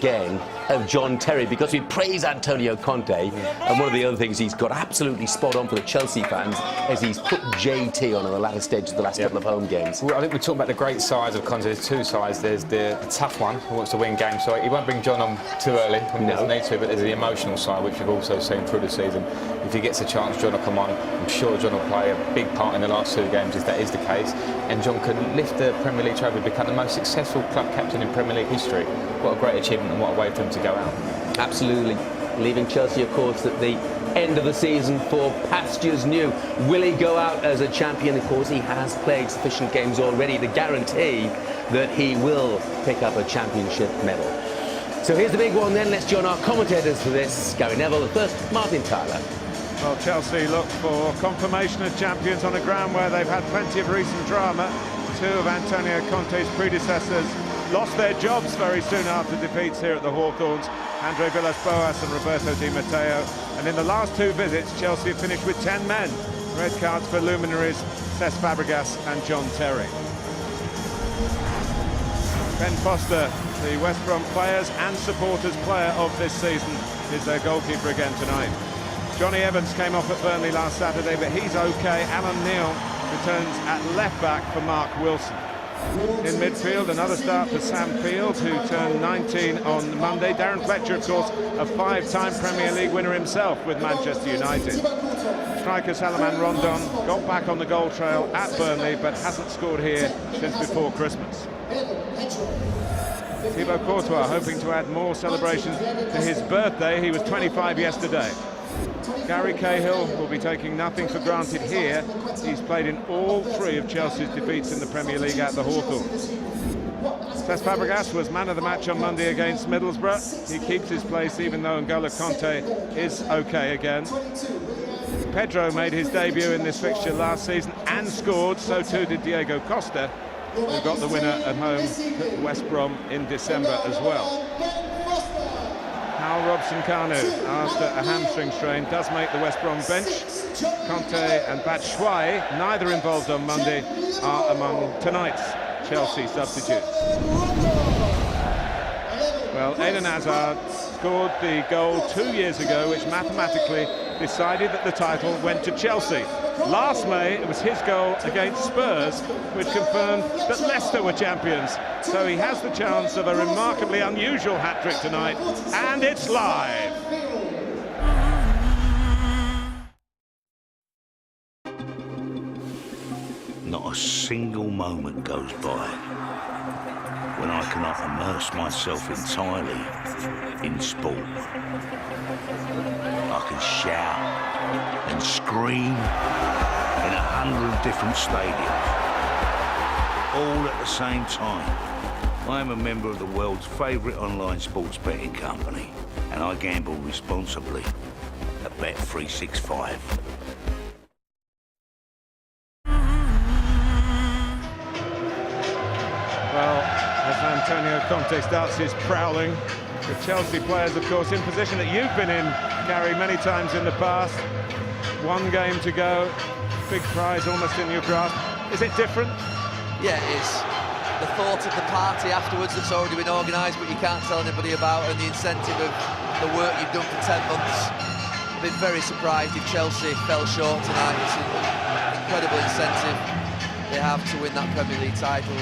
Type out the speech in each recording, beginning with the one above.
again of John Terry, because we praise Antonio Conte, and one of the other things he's got absolutely spot on for the Chelsea fans is he's put JT on the latter stage of the last couple of home games. Well, I think we're talking about the great sides of Conte. There's two sides. There's the tough one who wants to win games, so he won't bring John on too early when he doesn't need to, but there's the emotional side, which we've also seen through the season. If he gets a chance, John will come on. I'm sure John will play a big part in the last two games if that is the case, and John can lift the Premier League trophy, become the most successful club captain in Premier League history. What a great achievement and what a way for him to go out. Absolutely. Leaving Chelsea, of course, at the end of the season for pastures new. Will he go out as a champion? Of course, he has played sufficient games already to guarantee that he will pick up a championship medal. So here's the big one then. Let's join our commentators for this. Gary Neville, the first, Martin Tyler. Well, Chelsea look for confirmation as champions on a ground where they've had plenty of recent drama. Two of Antonio Conte's predecessors lost their jobs very soon after defeats here at the Hawthorns, Andre Villas-Boas and Roberto Di Matteo. And in the last two visits, Chelsea finished with 10 men. Red cards for luminaries Cesc Fabregas and John Terry. Ben Foster, the West Brom players and supporters player of this season, is their goalkeeper again tonight. Johnny Evans came off at Burnley last Saturday, but he's okay. Alan Neal returns at left-back for Mark Wilson. In midfield, another start for Sam Field, who turned 19 on Monday. Darren Fletcher, of course, a five-time Premier League winner himself with Manchester United. Striker Salomon Rondon got back on the goal trail at Burnley, but hasn't scored here since before Christmas. Thibaut Courtois hoping to add more celebrations to his birthday. He was 25 yesterday. Gary Cahill will be taking nothing for granted here. He's played in all three of Chelsea's defeats in the Premier League at the Hawthorns. Cesc Fabregas was man of the match on Monday against Middlesbrough. He keeps his place even though N'Golo Conte is okay again. Pedro made his debut in this fixture last season and scored, so too did Diego Costa, who got the winner at home at West Brom in December as well. Now Robson-Kanu, after a hamstring strain, does make the West Brom bench. Conte and Batshuayi, neither involved on Monday, are among tonight's Chelsea substitutes. Well, Eden Hazard scored the goal 2 years ago, which mathematically decided that the title went to Chelsea. Last May, it was his goal against Spurs, which confirmed that Leicester were champions. So he has the chance of a remarkably unusual hat-trick tonight, and it's live. Not a single moment goes by when I cannot immerse myself entirely in sport. I can shout and scream in 100 different stadiums, all at the same time. I am a member of the world's favourite online sports betting company, and I gamble responsibly at Bet365. Well, as Antonio Conte starts his prowling, the Chelsea players, of course, in position that you've been in, Gary, many times in the past. One game to go, big prize almost in your grasp. Is it different? Yeah, it is. The thought of the party afterwards that's already been organised but you can't tell anybody about, and the incentive of the work you've done for 10 months. I've been very surprised if Chelsea fell short tonight. It's an incredible incentive they have to win that Premier League title.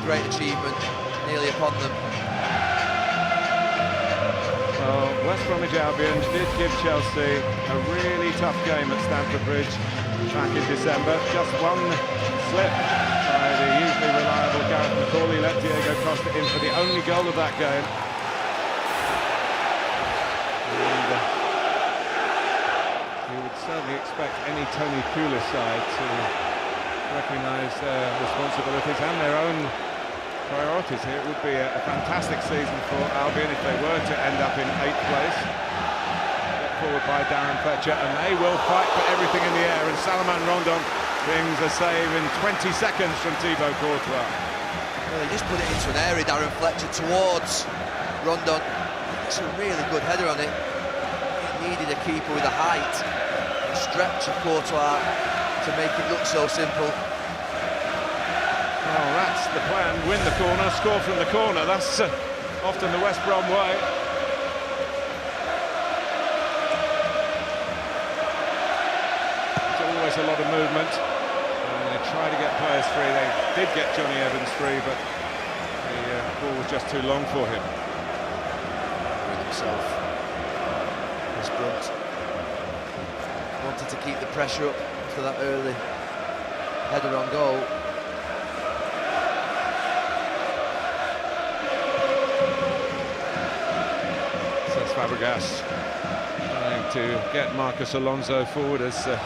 Great achievement, nearly upon them. Well, West Bromwich Albion did give Chelsea a really tough game at Stamford Bridge back in December. Just one slip by the usually reliable Gareth McCauley let Diego Costa in for the only goal of that game. And you would certainly expect any Tony Pulis side to recognise their responsibilities and their own priorities here. It would be a fantastic season for Albion if they were to end up in 8th place. Get forward by Darren Fletcher, and they will fight for everything in the air, and Salomon Rondon brings a save in 20 seconds from Thibaut Courtois. Well, he just put it into an area, Darren Fletcher, towards Rondon. It's a really good header on it. He needed a keeper with a height, a stretch of Courtois to make it look so simple. Well, that's the plan. Win the corner, score from the corner. That's often the West Brom way. There's always a lot of movement, and they try to get players free. They did get Johnny Evans free, but the ball was just too long for him. With himself, Chris Brunt wanted to keep the pressure up for that early header on goal. Fabregas trying to get Marcos Alonso forward as it's a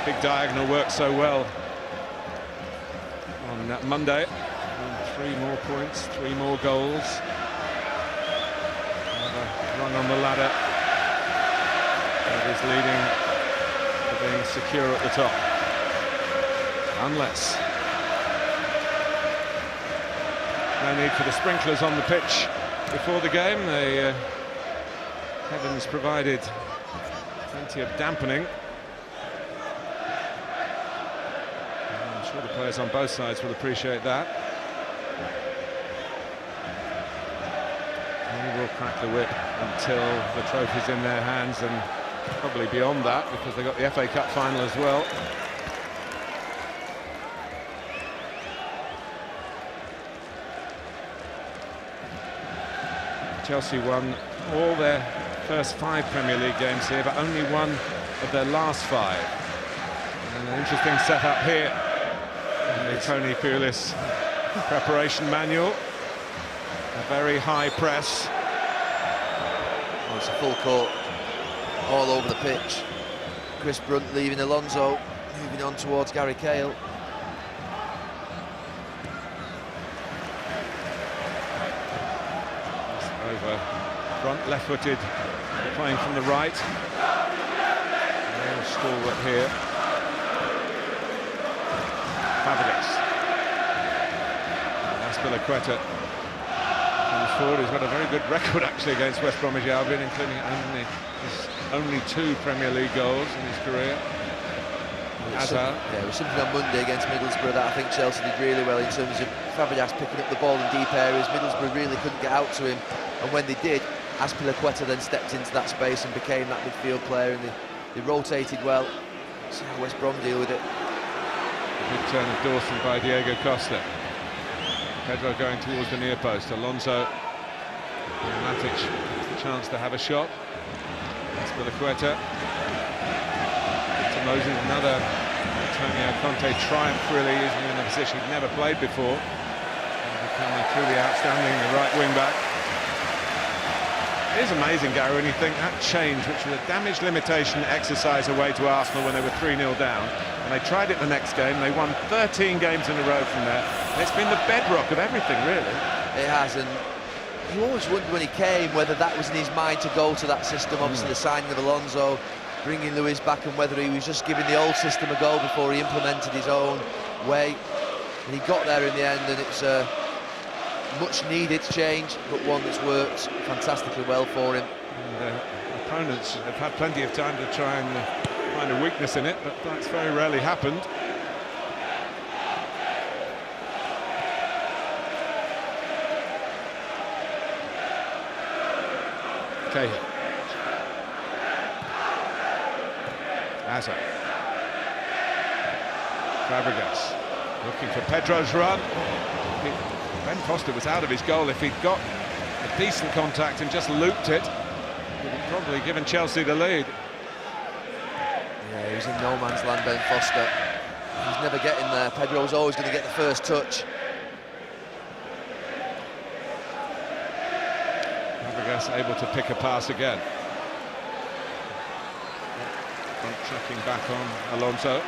big diagonal worked so well on that Monday. And 3 more points, 3 more goals. Another rung on the ladder that is leading to being secure at the top. Unless no need for the sprinklers on the pitch before the game. They Evans provided plenty of dampening. I'm sure the players on both sides will appreciate that. They will crack the whip until the trophy's in their hands, and probably beyond that, because they got the FA Cup final as well. Chelsea won all their first 5 Premier League games here, but only one of their last 5. And an interesting setup here in the Tony Pulis preparation manual. A very high press. Oh, it's a full court, all over the pitch. Chris Brunt leaving Alonso, moving on towards Gary Cahill. Over front, left-footed, playing from the right. Real stalwart here. Fabregas. Azpilicueta comes forward. He's got a very good record actually against West Bromwich Albion, including only 2 Premier League goals in his career. Yeah, it was something on Monday against Middlesbrough that I think Chelsea did really well in terms of Fabregas picking up the ball in deep areas. Middlesbrough really couldn't get out to him, and when they did, Azpilicueta then stepped into that space and became that midfield player, and they rotated well. See how West Brom deal with it. A good turn of Dawson by Diego Costa. Pedro going towards the near post. Alonso and Matic chance to have a shot. Azpilicueta to Moses, another Antonio Conte triumph, really, using him in a position he'd never played before. And becoming truly outstanding, the right wing back. It is amazing, Gary, when you think that change, which was a damage limitation exercise away to Arsenal when they were 3-0 down, and they tried it the next game. They won 13 games in a row from there. And it's been the bedrock of everything, really. It has, and you always wondered when he came whether that was in his mind to go to that system. Obviously the signing of Alonso, bringing Luis back, and whether he was just giving the old system a go before he implemented his own way. And he got there in the end, and it's a much needed change, but one that's worked fantastically well for him. And opponents have had plenty of time to try and find a weakness in it, but that's very rarely happened. Cahill. Azar. Fabregas looking for Pedro's run. Ben Foster was out of his goal. If he'd got a decent contact and just looped it, he'd have probably given Chelsea the lead. Yeah, he was in no man's land, Ben Foster. He was never getting there. Pedro was always going to get the first touch. Fabregas able to pick a pass again. Front checking back on Alonso.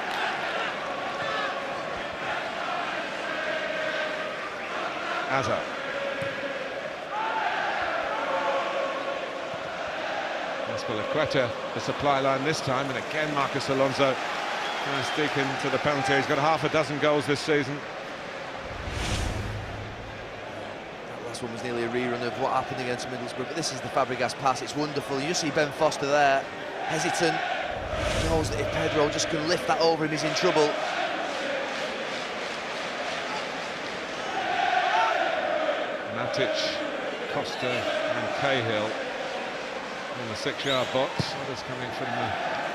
Azar. Azpilicueta, the supply line this time, and again Marcos Alonso trying to stick into the penalty. He's got half a dozen goals this season. That last one was nearly a rerun of what happened against Middlesbrough, but this is the Fabregas pass. It's wonderful. You see Ben Foster there, hesitant. He knows that if Pedro just can lift that over him, he's in trouble. Matic Costa and Cahill in the 6-yard box. Others coming from the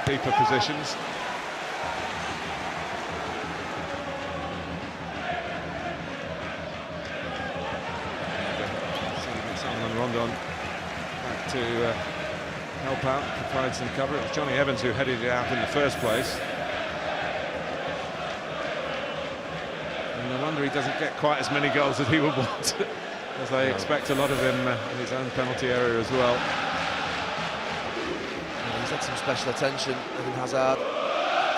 keeper positions. Rondon back to help out, provide some cover. It was Johnny Evans who headed it out in the first place. And no wonder he doesn't get quite as many goals as he would want, as they expect a lot of him in his own penalty area as well. And he's had some special attention, Eden Hazard.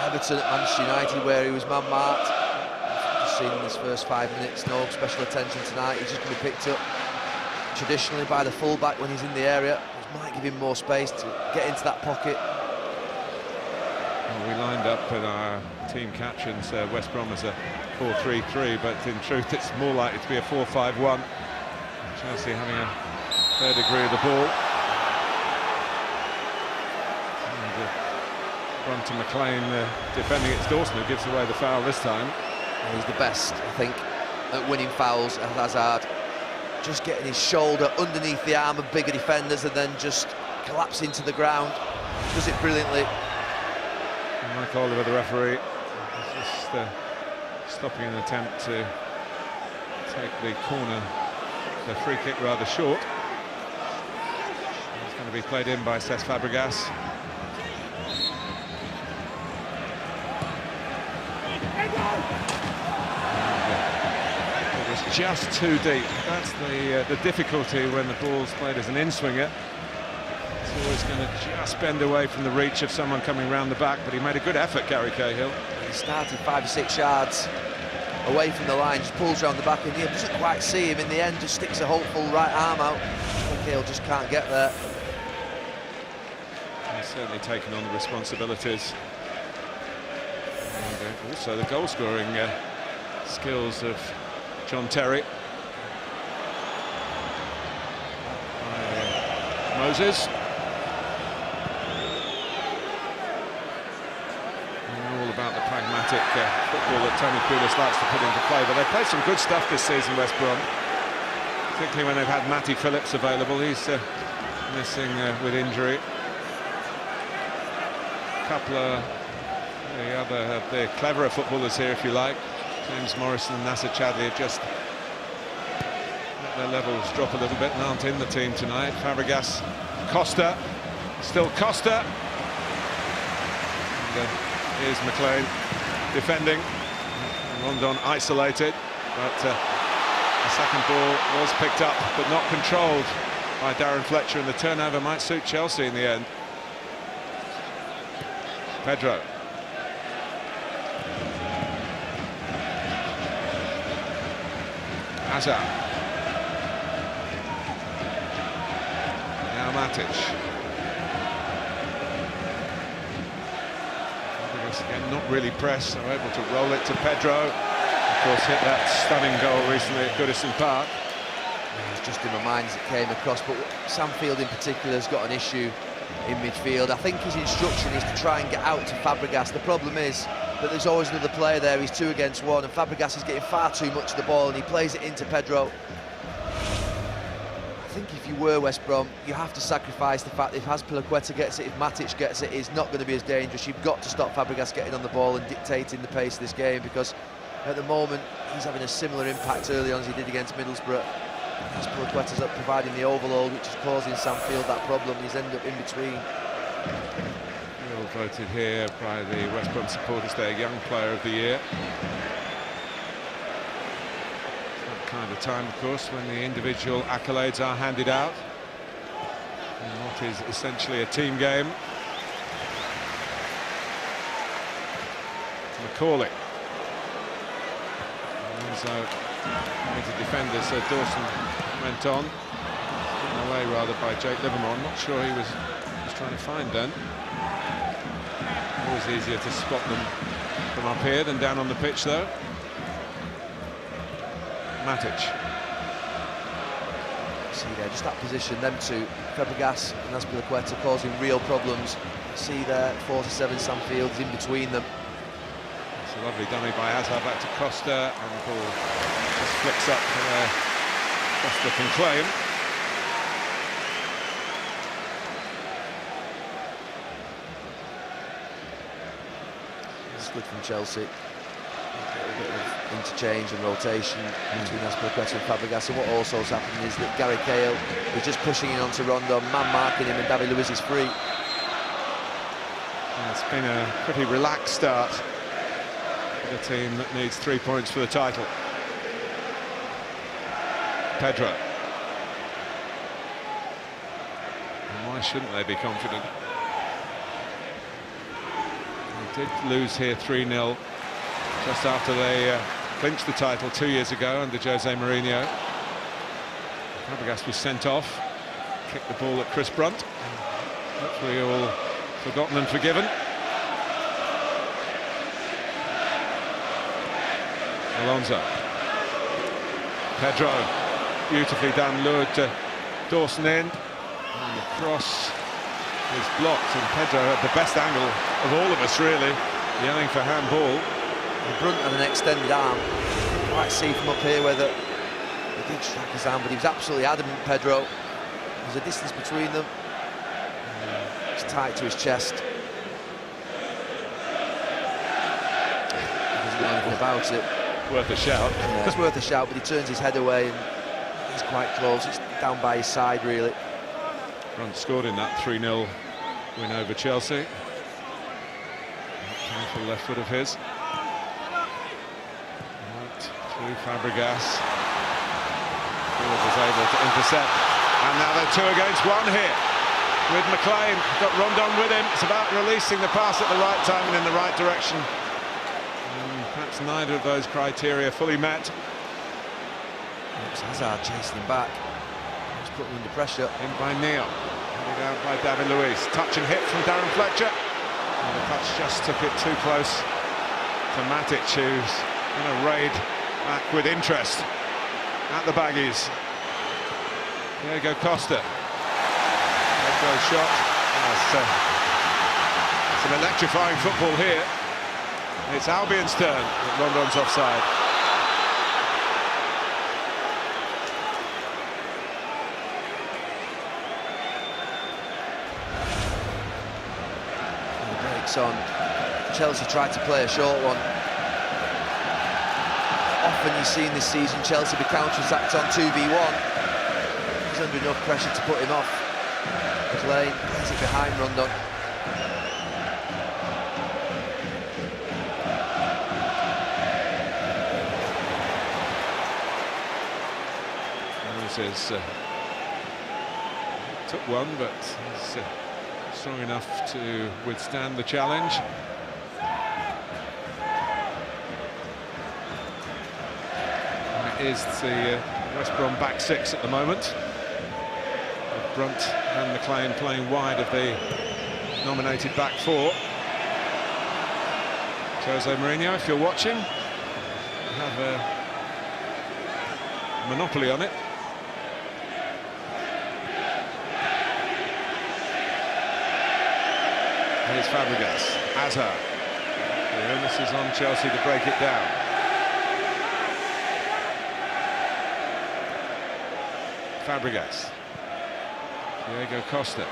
Everton at Manchester United, where he was man-marked. Just seen in his first 5 minutes, no special attention tonight. He's just going to be picked up traditionally by the full-back when he's in the area, which might give him more space to get into that pocket. Well, we lined up with our team captions West Brom as a 4-3-3, but in truth it's more likely to be a 4-5-1. Chelsea having a fair degree of the ball. And Bronte McLean defending its Dawson, who gives away the foul this time. And he's the best, I think, at winning fouls, Hazard. Just getting his shoulder underneath the arm of bigger defenders and then just collapsing to the ground. Does it brilliantly. And Mike Oliver, the referee, is just stopping an attempt to take the corner, the free kick rather short. It's going to be played in by Cesc Fabregas. Just too deep. That's the difficulty when the ball's played as an in-swinger. It's always going to just bend away from the reach of someone coming round the back, but he made a good effort, Gary Cahill. He started 5 or 6 yards away from the line, just pulls around the back, and he doesn't quite see him in the end, just sticks a hopeful right arm out. Cahill just can't get there. He's certainly taken on the responsibilities. And also the goal-scoring skills of John Terry. Moses. And all about the pragmatic football that Tony Pulis likes to put into play. But they've played some good stuff this season, West Brom. Particularly when they've had Matty Phillips available. He's missing with injury. A couple of the cleverer footballers here, if you like. James Morrison and Nasser Chadli have just let their levels drop a little bit and aren't in the team tonight. Fabregas, Costa, still Costa. And here's McLean defending. Rondon isolated, but the second ball was picked up but not controlled by Darren Fletcher, and the turnover might suit Chelsea in the end. Pedro. Hazard. Now Matic. Again, not really pressed, so able to roll it to Pedro. Of course, hit that stunning goal recently at Goodison Park. Yeah, it's just in my mind as it came across, but Sam Field in particular has got an issue in midfield. I think his instruction is to try and get out to Fabregas. The problem is that there's always another player there. He's 2 against 1, and Fabregas is getting far too much of the ball, and he plays it into Pedro. I think if you were West Brom, you have to sacrifice the fact that if Azpilicueta gets it, if Matic gets it, it's not going to be as dangerous. You've got to stop Fabregas getting on the ball and dictating the pace of this game, because at the moment he's having a similar impact early on as he did against Middlesbrough. Azpilicueta's up providing the overload, which is causing Sam Field that problem. He's ended up in between. Voted here by the West Brom supporters, their young player of the year. It's that kind of time, of course, when the individual accolades are handed out in what is essentially a team game. Macaulay. So having to defend this, Dawson went on. Taken away rather by Jake Livermore. I'm not sure he was trying to find then. Always easier to spot them from up here than down on the pitch, though. Matic. See there, just that position, them two, Fabregas and Azpilicueta, causing real problems. See there, 4-7 Sam Field is in between them. It's a lovely dummy by Hazard, back to Costa, and the ball just flicks up Costa can claim. It's good from Chelsea. A little bit of interchange and rotation between Azpilicueta and Fabregas. And what also has happened is that Gary Cahill is just pushing in onto Rondon, man-marking him, and David Luiz is free. It's been a pretty relaxed start for the team that needs 3 points for the title. Pedro. And why shouldn't they be confident? They did lose here 3-0 just after they clinched the title 2 years ago under Jose Mourinho. Fabregas was sent off, kicked the ball at Chris Brunt. Hopefully all forgotten and forgiven. Alonso. Pedro, beautifully done, lured to Dawson in. And the cross is blocked, and Pedro had the best angle of all of us, really, yelling for handball. Brunt had an extended arm. You might see from up here whether he did strike his arm, but he was absolutely adamant, Pedro. There's a distance between them. It's tight to his chest. He doesn't know anything about it. Worth a shout. Yeah, it's worth a shout, but he turns his head away and he's quite close. It's down by his side, really. Brunt scored in that 3-0 win over Chelsea. Powerful left foot of his. Right through Fabregas. Ford was able to intercept. And now they're 2 against 1 here. With McLean, got Rondon with him. It's about releasing the pass at the right time and in the right direction. Perhaps neither of those criteria fully met. It's Hazard chasing him back. He's putting him under pressure. In by Neil. Headed out by David Luiz. Touch and hit from Darren Fletcher. And the touch just took it too close to Matic, who's going to raid back with interest at the baggies. Diego Costa. Pedro's shot. It's an electrifying football here. It's Albion's turn, but Rondon's offside. And the break's on. Chelsea tried to play a short one. Often you've seen this season Chelsea be counter-attacked on 2v1. He's under enough pressure to put him off. McLean plays it behind Rondon. Took one, but he's strong enough to withstand the challenge. That is the West Brom back 6 at the moment, with Brunt and McLean playing wide of the nominated back 4. Jose Mourinho, if you're watching, you have a monopoly on it. Here's Fabregas. Hazard. The onus is on Chelsea to break it down. Fabregas. Diego Costa.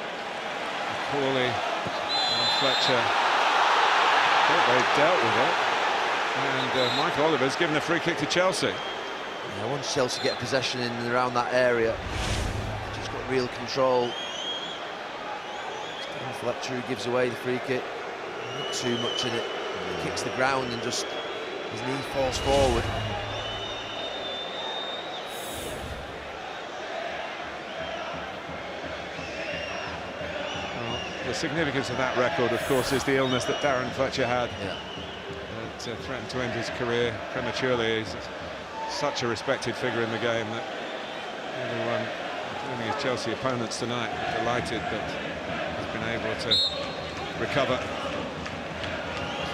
Corley and Fletcher. Thought they dealt with it. And Michael Oliver's given a free kick to Chelsea. Yeah, once Chelsea get possession in and around that area, just got real control. Fletcher who gives away the free kick. Not too much in it. He kicks the ground and just his knee falls forward. Well, the significance of that record, of course, is the illness that Darren Fletcher had. Yeah. That threatened to end his career prematurely. He's such a respected figure in the game that everyone, including his Chelsea opponents tonight, are delighted that been able to recover.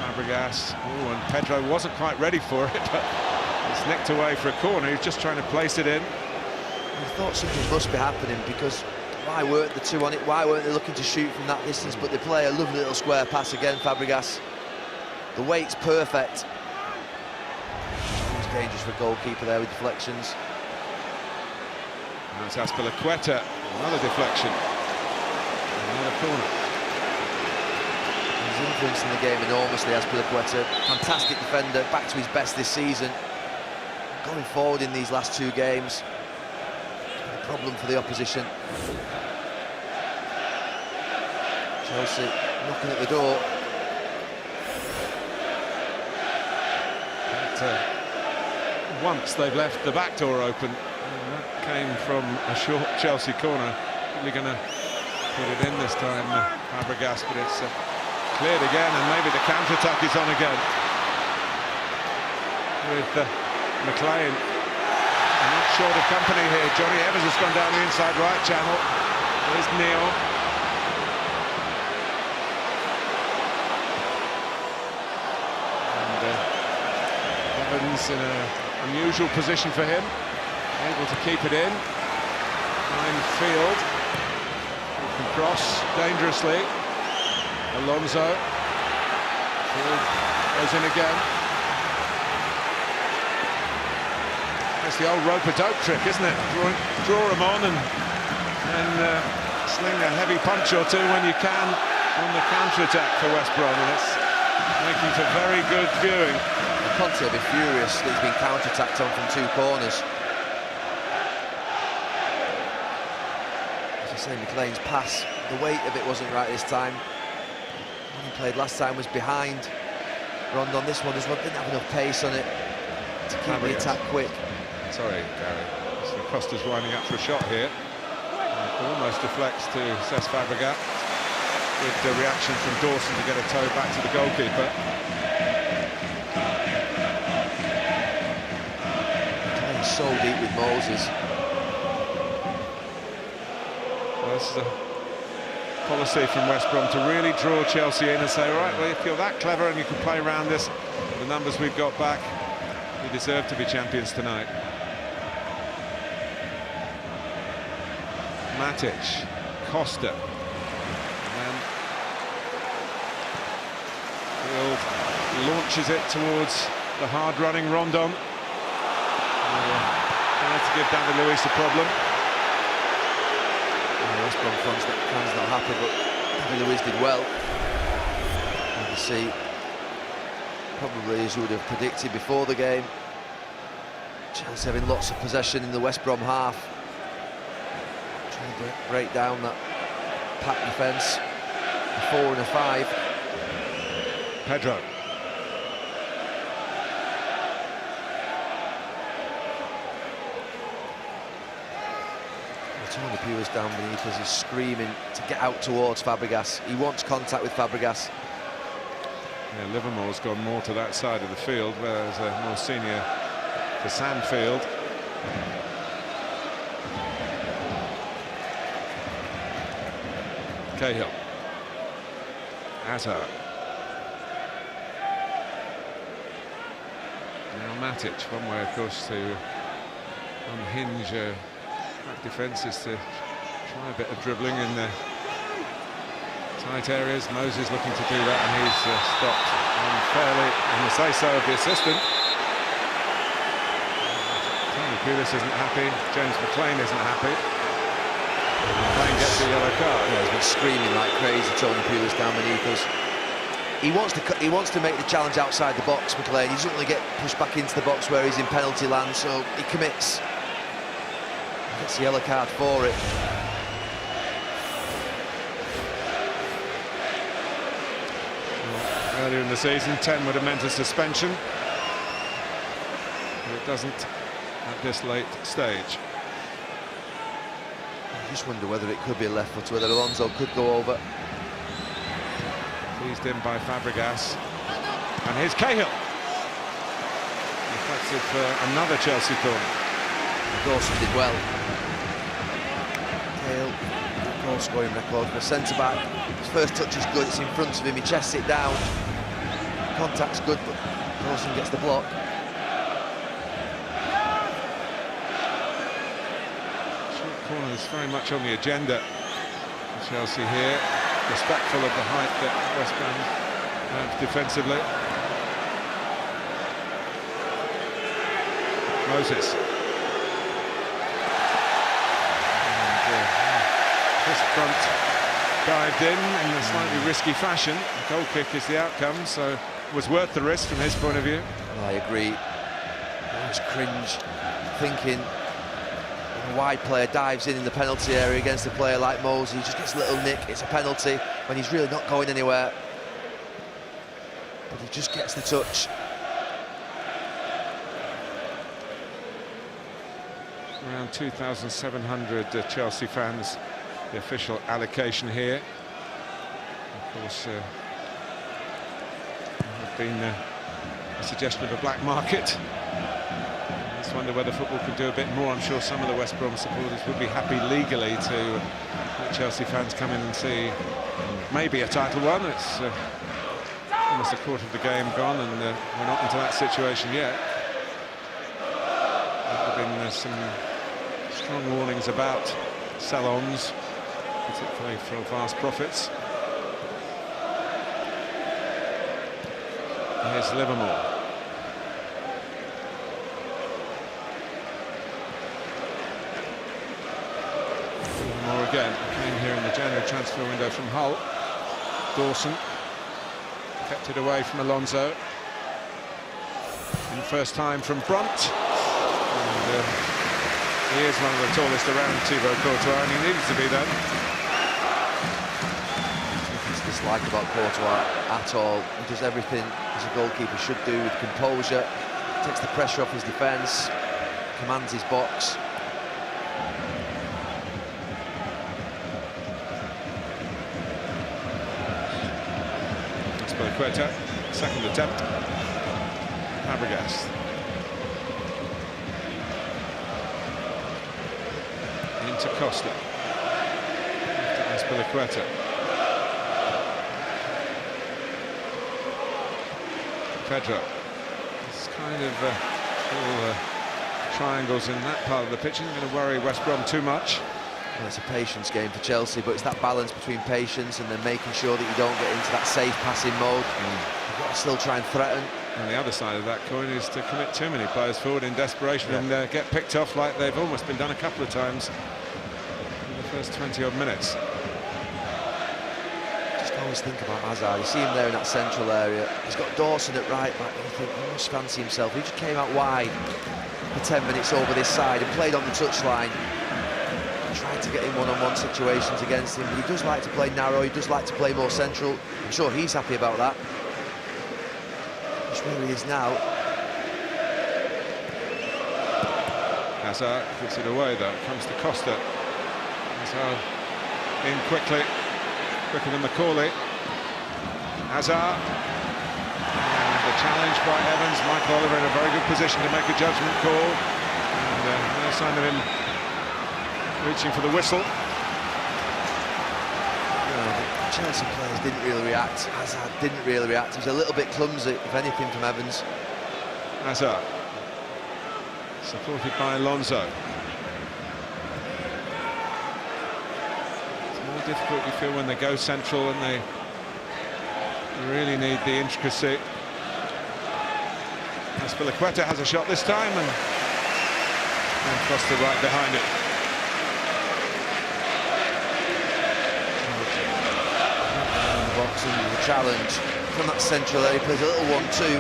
Fabregas. Oh, and Pedro wasn't quite ready for it, but it's nicked away for a corner. He's just trying to place it in. I thought something must be happening, because why weren't the 2 on it? Why weren't they looking to shoot from that distance? But they play a lovely little square pass again, Fabregas. The weight's perfect. It's dangerous for a goalkeeper there with deflections. Now it's Azpilicueta. Another deflection. Another corner. He's influencing the game enormously, as Piliqueta. Fantastic defender, back to his best this season. Going forward in these last 2 games, a problem for the opposition. Chelsea knocking at the door. But, once they've left the back door open, and that came from a short Chelsea corner. Probably going to put it in this time, Fabregas, but it's cleared again, and maybe the counter-attack is on again. With McLean, not short of company here. Johnny Evans has gone down the inside right channel. There's Neil. And Evans in an unusual position for him, able to keep it in. Fine field. He can cross dangerously. Alonso. Field goes in again. It's the old rope-a-dope trick, isn't it? Draw them on and sling a heavy punch or two when you can on the counter-attack for West Brom, and it's making for very good viewing. Conte will be furious that he's been counter-attacked on from 2 corners. As I say, McLean's pass, the weight of it wasn't right this time. When he played last time was behind Rondon. This one didn't have enough pace on it to keep the attack quick. Sorry, Gary. So Costa's winding up for a shot here. Almost deflects to Cesc Fabregas. Good reaction from Dawson to get a toe back to the goalkeeper. Playing so deep with Moses. Well, this is a policy from West Brom to really draw Chelsea in and say, all right, well, if you're that clever and you can play around this, the numbers we've got back, you deserve to be champions tonight. Matic, Costa, and then Field launches it towards the hard-running Rondon. Trying to give David Luiz a problem. West Brom fans not happy, but David Luiz did well. You can see, probably as you would have predicted before the game, Chelsea having lots of possession in the West Brom half. Trying to break down that pack defence. A 4 and a 5. Pedro. Tony Pulis down beneath us, he's screaming to get out towards Fabregas. He wants contact with Fabregas. Yeah, Livermore's gone more to that side of the field, whereas more senior for Sandfield. Cahill. Hazard. Now Matic, one way, of course, to unhinge back defence is to try a bit of dribbling in the tight areas. Moses looking to do that, and he's stopped unfairly on the say-so of the assistant. Tony Pulis isn't happy. James McLean isn't happy. McLean gets a yellow card. Yeah, he's been screaming like crazy, Tony Pulis down beneath us. He wants to make the challenge outside the box, McLean. He doesn't want to get pushed back into the box where he's in penalty land, so he commits. Gets the yellow card for it. Well, earlier in the season, 10 would have meant a suspension. But it doesn't at this late stage. I just wonder whether it could be a left foot, whether Alonso could go over. Teased in by Fabregas. And here's Cahill. Effective for another Chelsea corner. Dawson did well. Cahill, goal scoring record for centre-back. His first touch is good, it's in front of him, he chests it down. Contact's good, but Dawson gets the block. Short corner is very much on the agenda for Chelsea here. Respectful of the height that West Brom have defensively. Moses. And fist front dived in a slightly risky fashion. A goal kick is the outcome, so it was worth the risk from his point of view. I agree. I was cringe thinking a wide player dives in the penalty area against a player like Mosey. He just gets a little nick, it's a penalty when he's really not going anywhere. But he just gets the touch. Around 2,700 Chelsea fans, the official allocation here. Of course, there have been a suggestion of a black market. I just wonder whether football could do a bit more. I'm sure some of the West Brom supporters would be happy legally to let Chelsea fans come in and see maybe a title won. It's almost a quarter of the game gone, and we're not into that situation yet. There have been some strong warnings about sell-ons, particularly for vast profits. Here's Livermore. Livermore again, came here in the January transfer window from Hull. Dawson kept it away from Alonso. And first time from Brunt. And, he is one of the tallest around, Thibaut Courtois, and he needs to be that. Nothing to dislike about Courtois at all. He does everything as a goalkeeper should do, with composure, takes the pressure off his defence, commands his box. Quetta, second attempt. Fabregas. Into Costa. After Azpilicueta. Pedro. It's kind of little triangles in that part of the pitch. Isn't going to worry West Brom too much. Well, it's a patience game for Chelsea, but it's that balance between patience and then making sure that you don't get into that safe passing mode. You've got to still try and threaten. And the other side of that coin is to commit too many players forward in desperation and get picked off like they've almost been done a couple of times in the first 20-odd minutes. Just always think about Hazard. You see him there in that central area. He's got Dawson at right back. You think he must fancy himself. He just came out wide for 10 minutes over this side and played on the touchline. Tried to get in one-on-one situations against him, but he does like to play narrow, he does like to play more central. I'm sure he's happy about that. Which where he is now. Hazard puts it away though, comes to Costa. Hazard in quickly, quicker than Macaulay. Hazard. And the challenge by Evans. Michael Oliver in a very good position to make a judgment call. And no sign of him reaching for the whistle. The Chelsea players didn't really react. Hazard didn't really react. He was a little bit clumsy, if anything, from Evans. Hazard, supported by Alonso. It's more difficult, you feel, when they go central and they really need the intricacy. Azpilicueta has a shot this time, and Costa right behind it. Boxing with a challenge from that central area. He plays a little 1-2,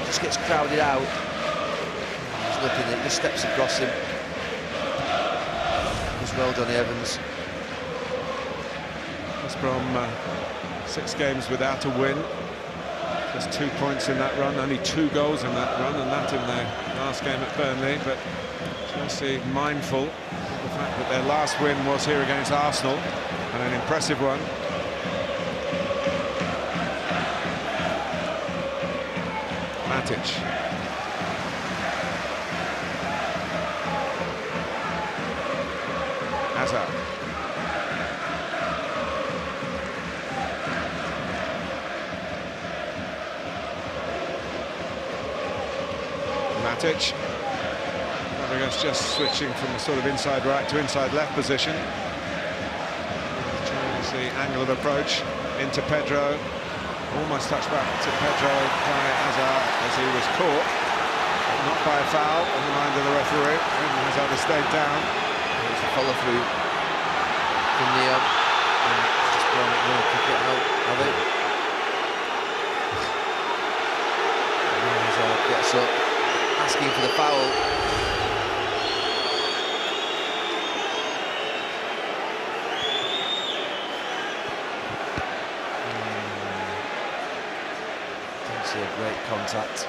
just gets crowded out. He's looking at it, just steps across him. Just well done, Evans. West Brom 6 games without a win, just 2 points in that run, only 2 goals in that run, and that in their last game at Burnley. But Chelsea mindful of the fact that their last win was here against Arsenal, and an impressive one. Matic. Hazard. Matic. Fabregas just switching from a sort of inside right to inside left position. Trying to see angle of approach into Pedro. Almost touched back to Pedro by Hazard as he was caught, not by a foul in the mind of the referee, and Hazard has stayed down. There's a follow through from Neo. Brom will kick it out of it. Gets up, asking for the foul. Don't see a great contact.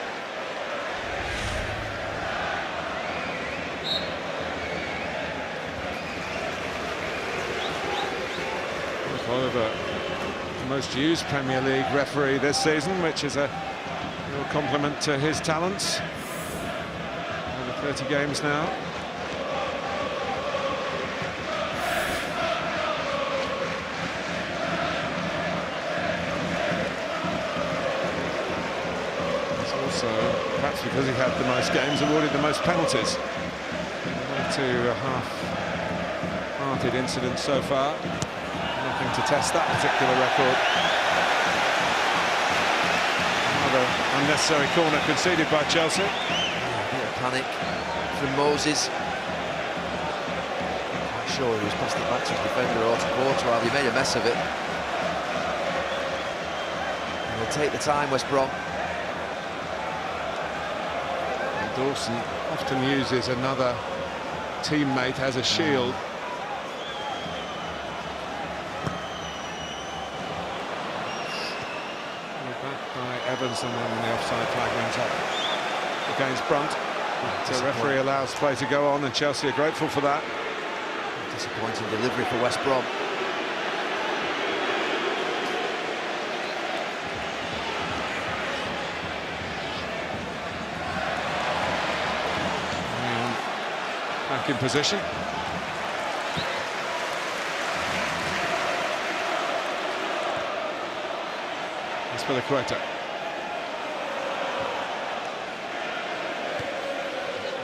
Oliver, the most used Premier League referee this season, which is a real compliment to his talents. Over 30 games now. He's also, perhaps because he had the most games, awarded the most penalties. To a half-hearted incident so far. Nothing to test that particular record. Another unnecessary corner conceded by Chelsea. A bit of panic from Moses. Quite sure he was passing it back to his defender or to Courtois. He made a mess of it. And they'll take the time, West Brom. And Dawson often uses another teammate as a shield. Evans, and then the offside flag went up against Brunt. The referee allows play to go on, and Chelsea are grateful for that. Disappointing delivery for West Brom. Back in position. Azpilicueta.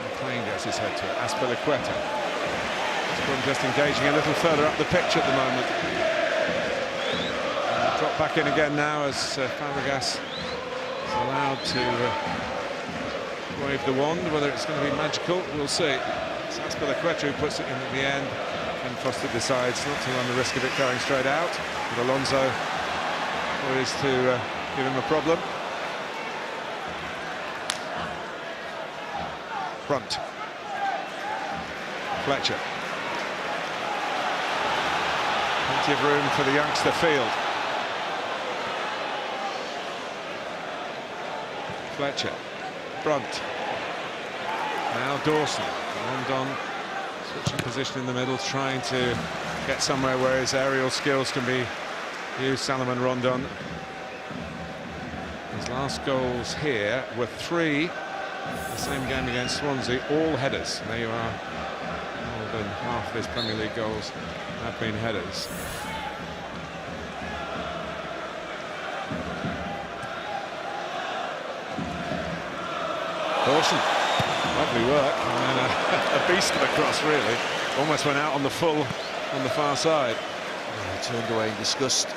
McLean gets his head to it. Azpilicueta. Brom just engaging a little further up the pitch at the moment. Drop back in again now as Fabregas is allowed to wave the wand. Whether it's going to be magical, we'll see. It's Azpilicueta who puts it in at the end, and Foster decides not to run the risk of it going straight out. But Alonso is to give him a problem. Brunt. Fletcher. Plenty of room for the youngster Field. Fletcher. Brunt. Now Dawson. Rondon switching position in the middle, trying to get somewhere where his aerial skills can be used. Salomon Rondon. His last goals here were 3. The same game against Swansea, all headers. There you are. More than half of his Premier League goals have been headers. Dawson, lovely work, and a beast of a cross, really. Almost went out on the full on the far side. Yeah, turned away in disgust.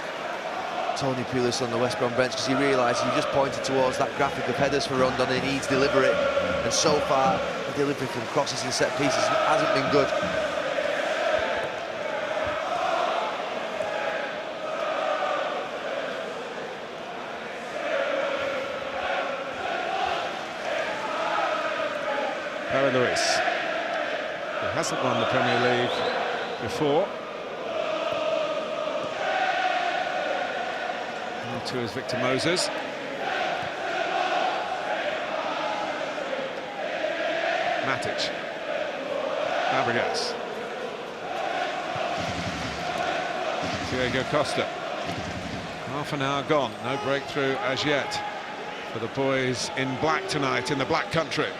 Tony Pulis on the West Brom bench, because he realised he just pointed towards that graphic of headers for Rondon, and he needs to deliver it. And so far, the delivery from crosses and set pieces hasn't been good. Lewis, who hasn't won the Premier League before. And to is Victor Moses. Matic. Fabregas. Diego Costa. Half an hour gone, no breakthrough as yet for the boys in black tonight in the Black Country.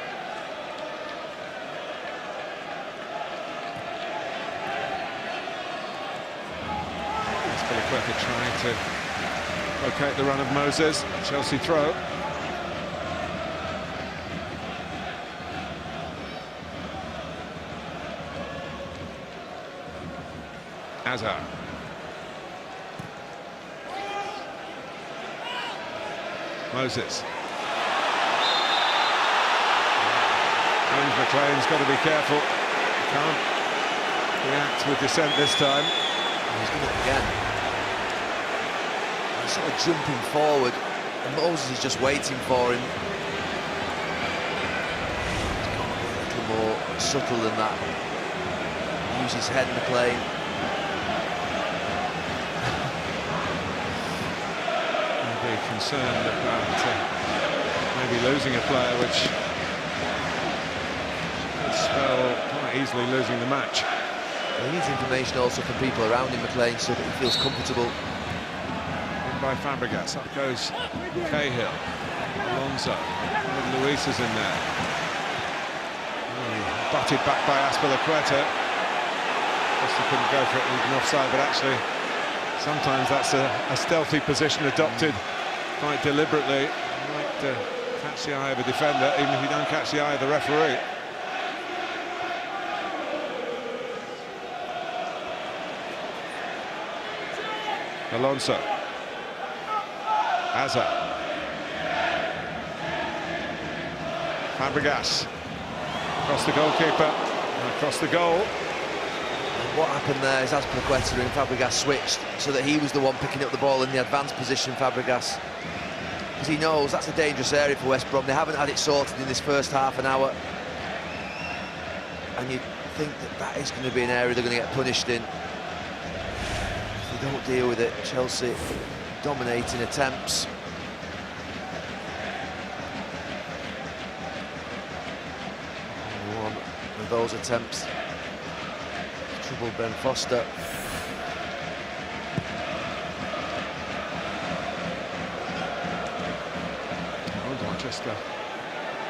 Trying to locate the run of Moses. Chelsea throw. Azar. Moses. James McLean's got to be careful. Can't react with dissent this time. He's done it again. sort of jumping forward, and Moses is just waiting for him. A little more subtle than that. Use his head, McLean. Maybe concerned about maybe losing a player, which could spell quite easily losing the match. He needs information also from people around him, McLean, so that he feels comfortable. In by Fabregas, up goes Cahill. Alonso, Luis is in there. Butted back by Azpilicueta. He couldn't go for it, even offside, but actually sometimes that's a stealthy position adopted quite deliberately. You might catch the eye of a defender, even if you don't catch the eye of the referee. Alonso. Hazard. Fabregas. Across the goalkeeper. Across the goal. What happened there is Azpilicueta and Fabregas switched so that he was the one picking up the ball in the advanced position, Fabregas. Because he knows that's a dangerous area for West Brom. They haven't had it sorted in this first half an hour. And you think that that is going to be an area they're going to get punished in. If they don't deal with it, Chelsea dominating attempts. One of those attempts trouble Ben Foster. Manchester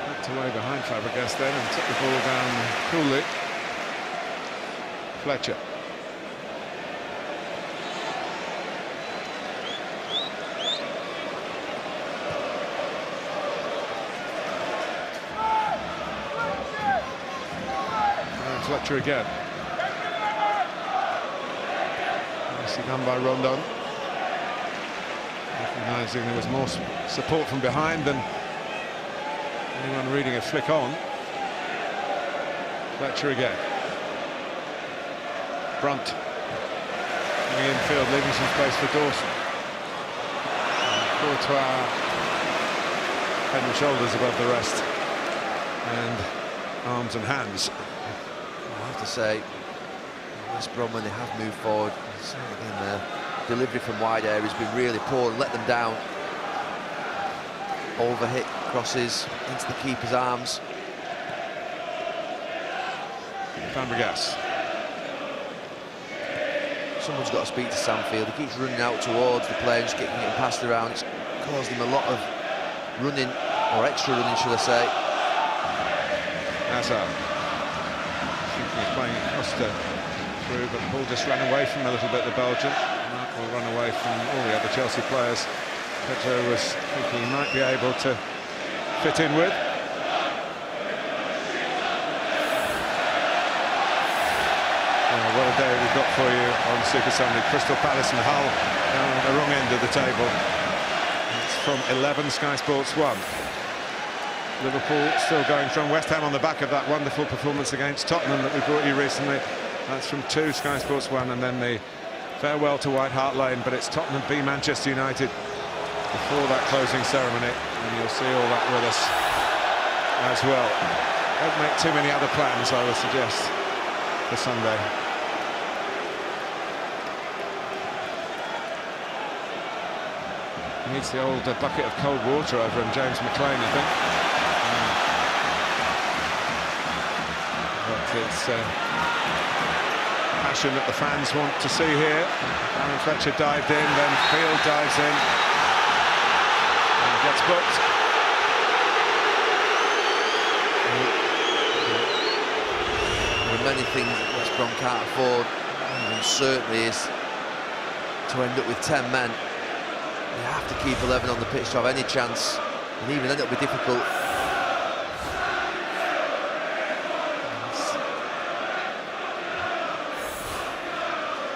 backed away behind Fabregas then and took the ball down coolly. Fletcher. And Fletcher again. Nicely done by Rondon. Recognising there was more support from behind than anyone reading a flick on. Fletcher again. Brunt. Coming infield, leaving some space for Dawson. Courtois head and shoulders above the rest. And arms and hands. I have to say, West Brom, when they have moved forward, again, their delivery from wide area has been really poor and let them down. Overhit crosses into the keeper's arms. Fabregas. Someone's got to speak to Samfield. He keeps running out towards the player and just getting passed around. It's caused him a lot of running, or extra running, should I say. Hazard. He's playing Costa through, but the ball just ran away from him a little bit, the Belgian. That will run away from all the other Chelsea players. Pedro was thinking he might be able to fit in with. What a day we've got for you on Super Sunday. Crystal Palace and Hull down at the wrong end of the table. It's from 11, Sky Sports 1. Liverpool still going from West Ham on the back of that wonderful performance against Tottenham that we brought you recently. That's from 2, Sky Sports 1, and then the farewell to White Hart Lane, but it's Tottenham v Manchester United before that closing ceremony, and you'll see all that with us as well. Don't make too many other plans, I would suggest, for Sunday. Needs the old bucket of cold water over him, James McLean, I think. But it's passion that the fans want to see here. Aaron Fletcher dived in, then Field dives in. And gets booked. There are many things that West Brom can't afford, and certainly is to end up with 10 men. You have to keep 11 on the pitch to have any chance, and even then it'll be difficult.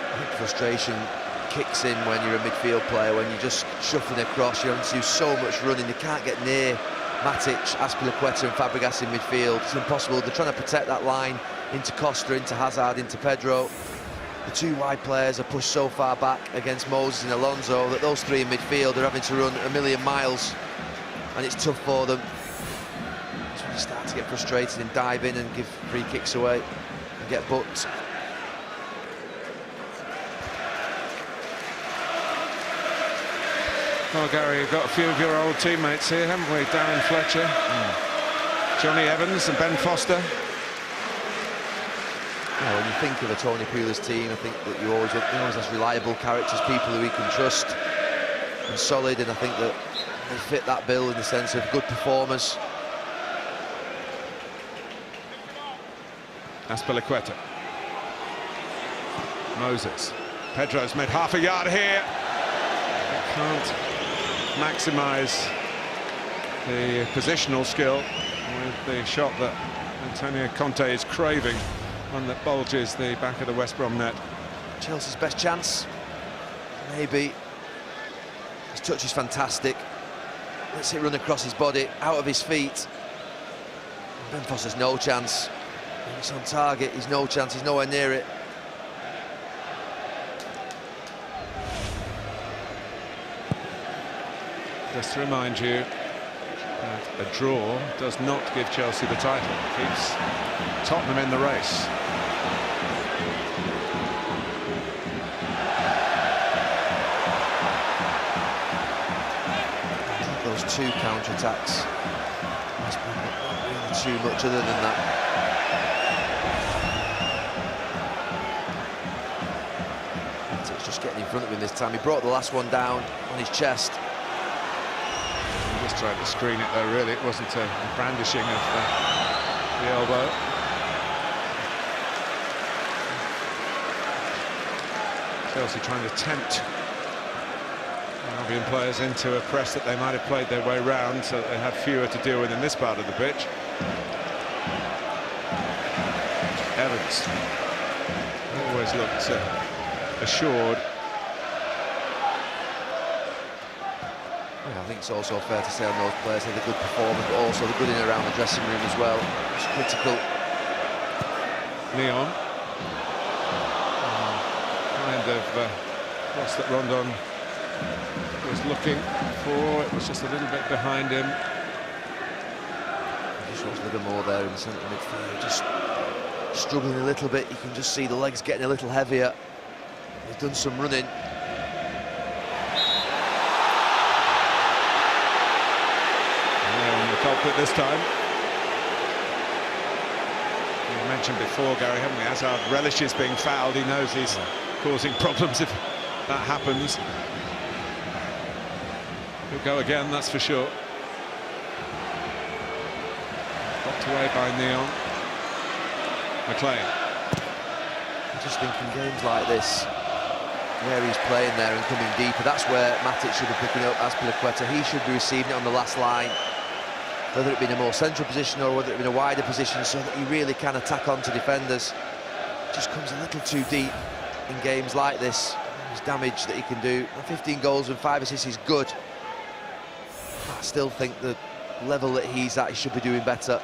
I think frustration kicks in when you're a midfield player, when you're just shuffling across, you're having to do so much running, you can't get near Matic, Azpilicueta and Fabregas in midfield. It's impossible. They're trying to protect that line into Costa, into Hazard, into Pedro. The two wide players are pushed so far back against Moses and Alonso that those three in midfield are having to run a million miles, and it's tough for them. That's when you start to get frustrated and dive in and give free kicks away and get booked. Well, Gary, you've got a few of your old teammates here, haven't we? Darren Fletcher, Johnny Evans and Ben Foster. Yeah, when you think of a Tony Pulis team, I think that you always has reliable characters, people who he can trust, and solid, and I think that they fit that bill in the sense of good performers. Azpilicueta. Moses. Pedro's made half a yard here. Can't maximise the positional skill with the shot that Antonio Conte is craving, one that bulges the back of the West Brom net. Chelsea's best chance, maybe. His touch is fantastic. Lets it run across his body, out of his feet. Ben Foster's no chance. It's on target, he's no chance, he's nowhere near it. Just to remind you that a draw does not give Chelsea the title. It keeps Tottenham in the race. Those two counter-attacks must be not really too much other than that. It's just getting in front of him this time. He brought the last one down on his chest. Just tried to screen it though, really. It wasn't a brandishing of the elbow. Chelsea trying to tempt Albion players into a press that they might have played their way round, so that they have fewer to deal with in this part of the pitch. Evans always looked assured. I think it's also fair to say on those players they're the good performers, but also the good in and around the dressing room as well. It's critical. Leon. Kind of cross that Rondon was looking for. It was just a little bit behind him. Just watch a little more there in the centre midfield. Just struggling a little bit. You can just see the legs getting a little heavier. He's done some running. Culprit this time. We mentioned before, Gary, haven't we? Hazard relishes being fouled. He knows he's causing problems if that happens. He'll go again, that's for sure. Knocked away by Neon. McLean. I just think in games like this, where he's playing there and coming deeper, that's where Matic should be picking up Azpilicueta. He should be receiving it on the last line. Whether it be in a more central position or whether it be in a wider position, so that he really can attack onto defenders. Just comes a little too deep in games like this. There's damage that he can do. 15 goals and 5 assists is good. I still think the level that he's at, he should be doing better.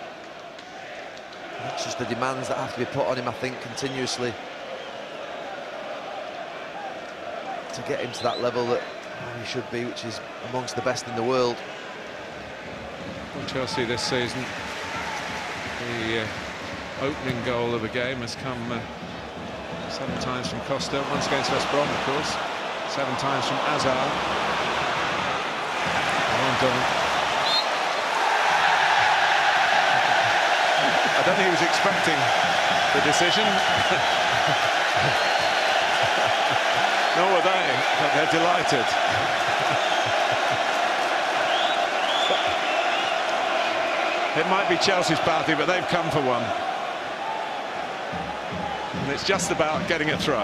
It's just the demands that have to be put on him, I think, continuously, to get him to that level that he should be, which is amongst the best in the world. Chelsea this season, the opening goal of a game has come 7 times from Costa, once against West Brom, of course, 7 times from Hazard. I don't think he was expecting the decision. Nor were they, but they're delighted. It might be Chelsea's party, but they've come for one. And it's just about getting a throw.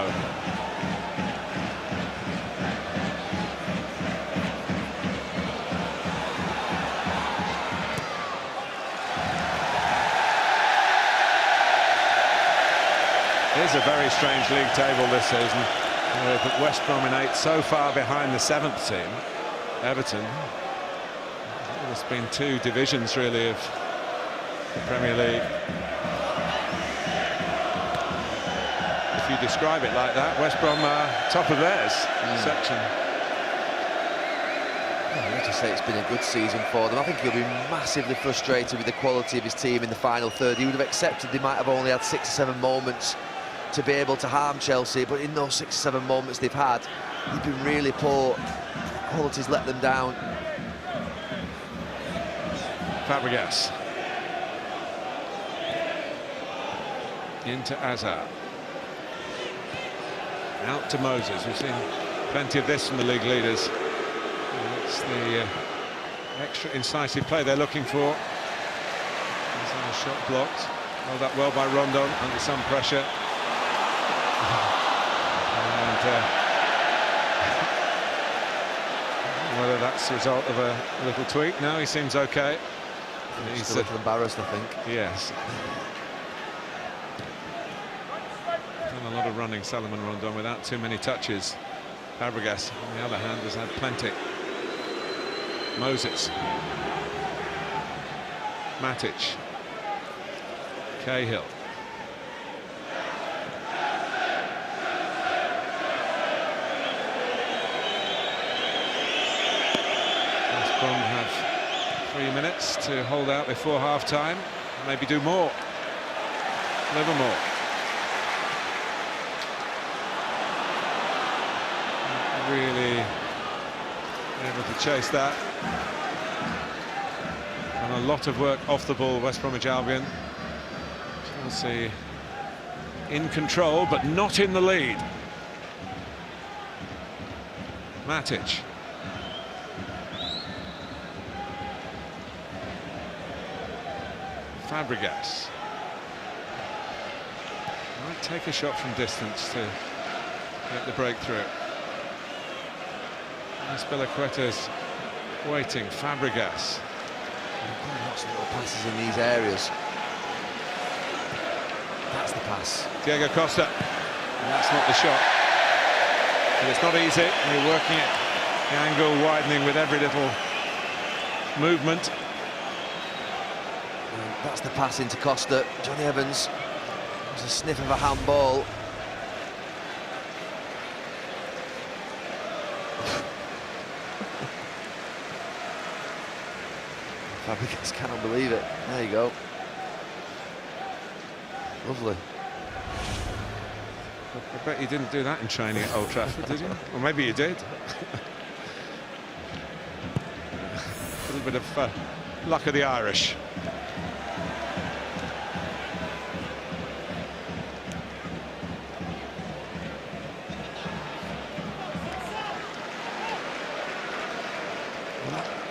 It is a very strange league table this season. With West Brom in 8th, so far behind the 7th team, Everton. There's been 2 divisions, really, of the Premier League. If you describe it like that. West Brom are top of theirs section. I have to say it's been a good season for them. I think he'll be massively frustrated with the quality of his team in the final third. He would have accepted they might have only had 6 or 7 moments to be able to harm Chelsea, but in those 6 or 7 moments they've had, they've been really poor. Quality's let them down. Fabregas. Into Hazard. Out to Moses. We've seen plenty of this from the league leaders. It's the extra incisive play they're looking for. There's a shot blocked. Held up well by Rondon under some pressure. And whether that's the result of a little tweak. No, he seems okay. He's a little embarrassed, I think. Yes. Done a lot of running, Salomon Rondon, without too many touches. Fabregas, on the other hand, has had plenty. Moses. Matic. Cahill. West Brom have 3 minutes to hold out before half-time. Maybe do more. Never more. Not really able to chase that. And a lot of work off the ball, West Bromwich Albion. Chelsea in control, but not in the lead. Matic. Fabregas. Might take a shot from distance to get the breakthrough. Azpilicueta's waiting. Fabregas. Lots of little passes in these areas. That's the pass. Diego Costa. And that's not the shot. But it's not easy. You're working it. The angle widening with every little movement. And that's the pass into Costa. Johnny Evans. There's a sniff of a handball. Fabregas cannot believe it. There you go. Lovely. I bet you didn't do that in training at Old Trafford, did you? Or maybe you did. A little bit of luck of the Irish.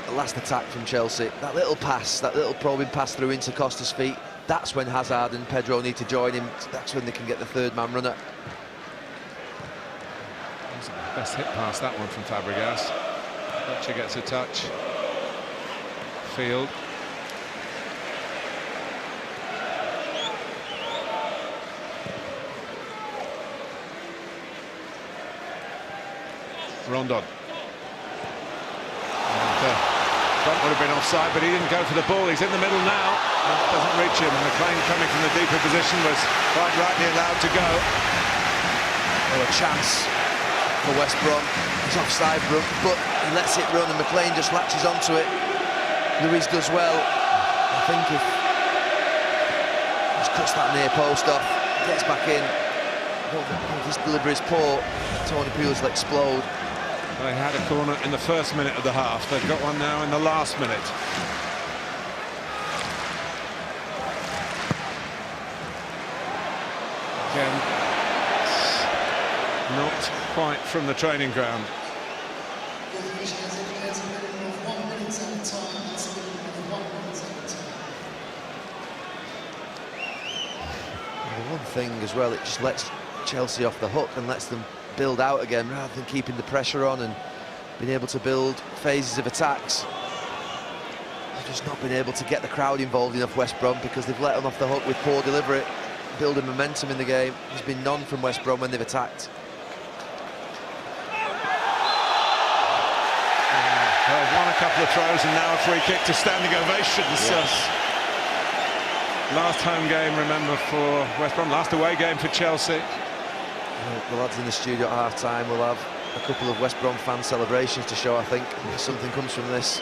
The last attack from Chelsea, that little pass, that little probing pass through into Costa's feet, that's when Hazard and Pedro need to join him. That's when they can get the third man runner. Best hit pass, that one from Fabregas. Fletcher gets a touch. Field. Rondon. Brom would have been offside, but he didn't go for the ball. He's in the middle now. Doesn't reach him. McLean coming from the deeper position was quite rightly allowed to go. Oh, a chance for West Brom. He's offside, but he lets it run and McLean just latches onto it. Luiz does well. I think if he just cuts that near post off, gets back in. If his delivery is poor, Tony Pulis will explode. They had a corner in the first minute of the half. They've got one now in the last minute. Again, not quite from the training ground. The one thing as well, it just lets Chelsea off the hook and lets them build out again rather than keeping the pressure on and being able to build phases of attacks. They've just not been able to get the crowd involved enough, West Brom, because they've let them off the hook with poor delivery, building momentum in the game. There's been none from West Brom when they've attacked. Won a couple of throws and now a free kick to standing ovations. Yes. Last home game, remember, for West Brom, last away game for Chelsea. The lads in the studio at half-time will have a couple of West Brom fan celebrations to show, I think. Something comes from this.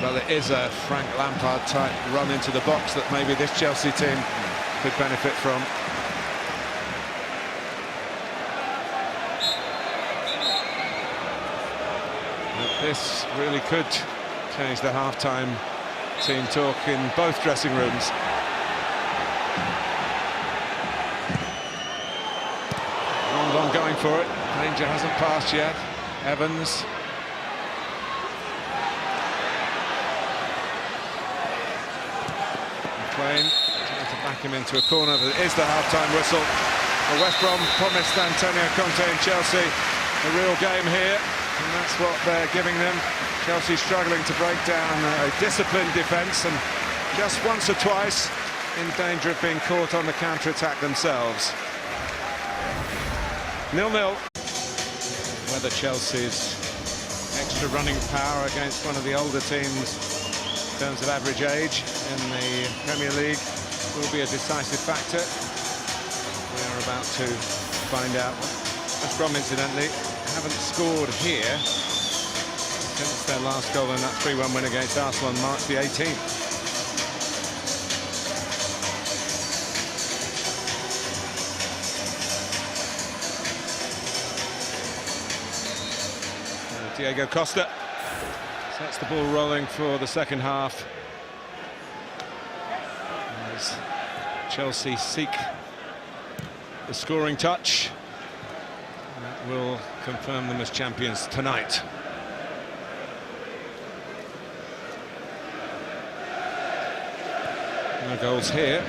Well, it is a Frank Lampard type run into the box that maybe this Chelsea team could benefit from. But this really could change the half-time team talk in both dressing rooms. Rondon going for it. Danger hasn't passed yet. Evans. McLean trying to back him into a corner, but it is the half-time whistle. The West Brom promised Antonio Conte and Chelsea a real game here, and that's what they're giving them. Chelsea struggling to break down a disciplined defence, and just once or twice in danger of being caught on the counter-attack themselves. 0-0. Whether Chelsea's extra running power against one of the older teams in terms of average age in the Premier League will be a decisive factor. We are about to find out. West Brom, incidentally, haven't scored here since their last goal in that 3-1 win against Arsenal on March the 18th. Diego Costa sets the ball rolling for the second half as Chelsea seek the scoring touch. That will confirm them as champions tonight. No goals here.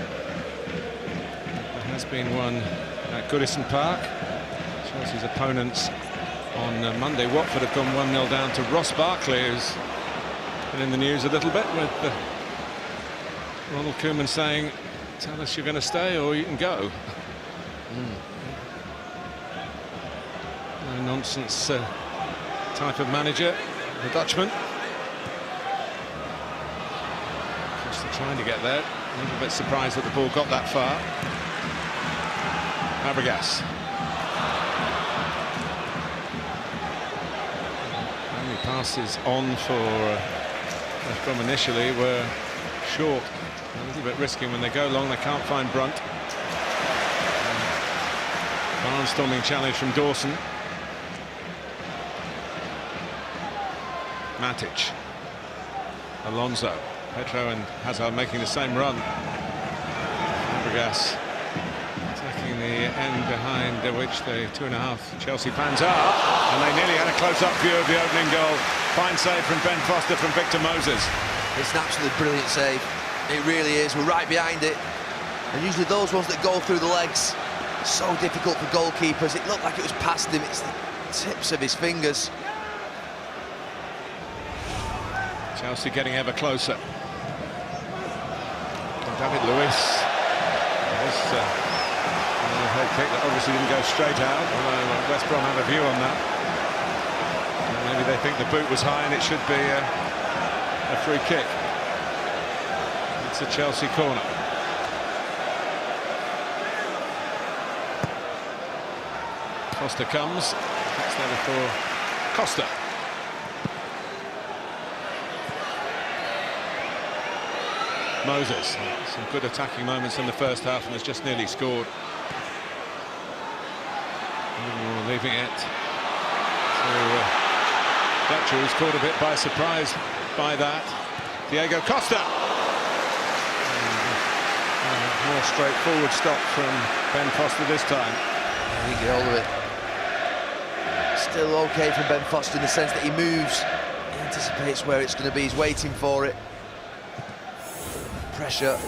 There has been one at Goodison Park. Chelsea's opponents on Monday, Watford, have gone 1-0 down to Ross Barkley, who's been in the news a little bit with Ronald Koeman saying, tell us you're going to stay or you can go. No nonsense type of manager, the Dutchman. Just trying to get there. A little bit surprised that the ball got that far. Fabregas. Passes on for West Brom initially were short, a little bit risky. When they go long, they can't find Brunt. Barnstorming challenge from Dawson. Matic, Alonso, Petro and Hazard making the same run. Fabregas attacking the end behind which the 2.5 Chelsea fans are, and they nearly had a close-up view of the opening goal. Fine save from Ben Foster from Victor Moses. It's an absolutely brilliant save. It really is. We're right behind it, and usually those ones that go through the legs, so difficult for goalkeepers. It looked like it was past him. It's the tips of his fingers. Chelsea getting ever closer. David Luiz. A head kick that obviously didn't go straight out, although West Brom have a view on that. Maybe they think the boot was high and it should be a free kick. It's a Chelsea corner. Costa comes. That's there before Costa. Moses. Some good attacking moments in the first half and has just nearly scored. Leaving it to Fletcher, who's caught a bit by surprise by that. Diego Costa. And a more straightforward stop from Ben Foster this time. I think get hold of it. Still okay from Ben Foster in the sense that he moves. He anticipates where it's going to be. He's waiting for it. Pressure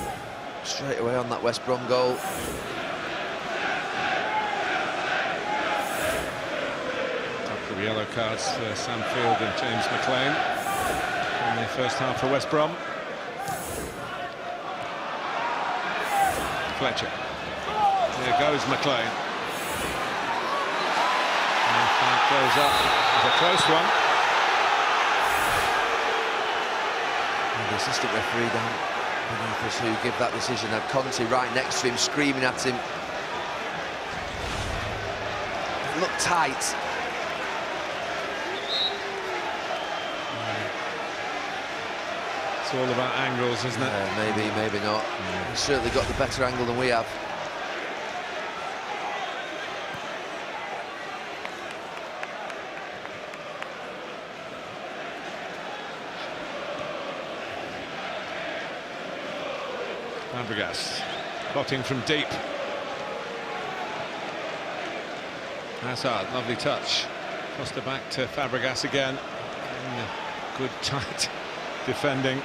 straight away on that West Brom goal. Yellow cards for Sam Field and James McLean in the first half for West Brom. Fletcher. There goes McLean. And that goes up. It's a close one. And the assistant referee down beneath us who give that decision. And Conte right next to him, screaming at him. It looked tight. It's all about angles, isn't it? Maybe, maybe not. He's certainly got the better angle than we have. Fabregas plotting from deep. Hazard, lovely touch. Costa back to Fabregas again. Good tight defending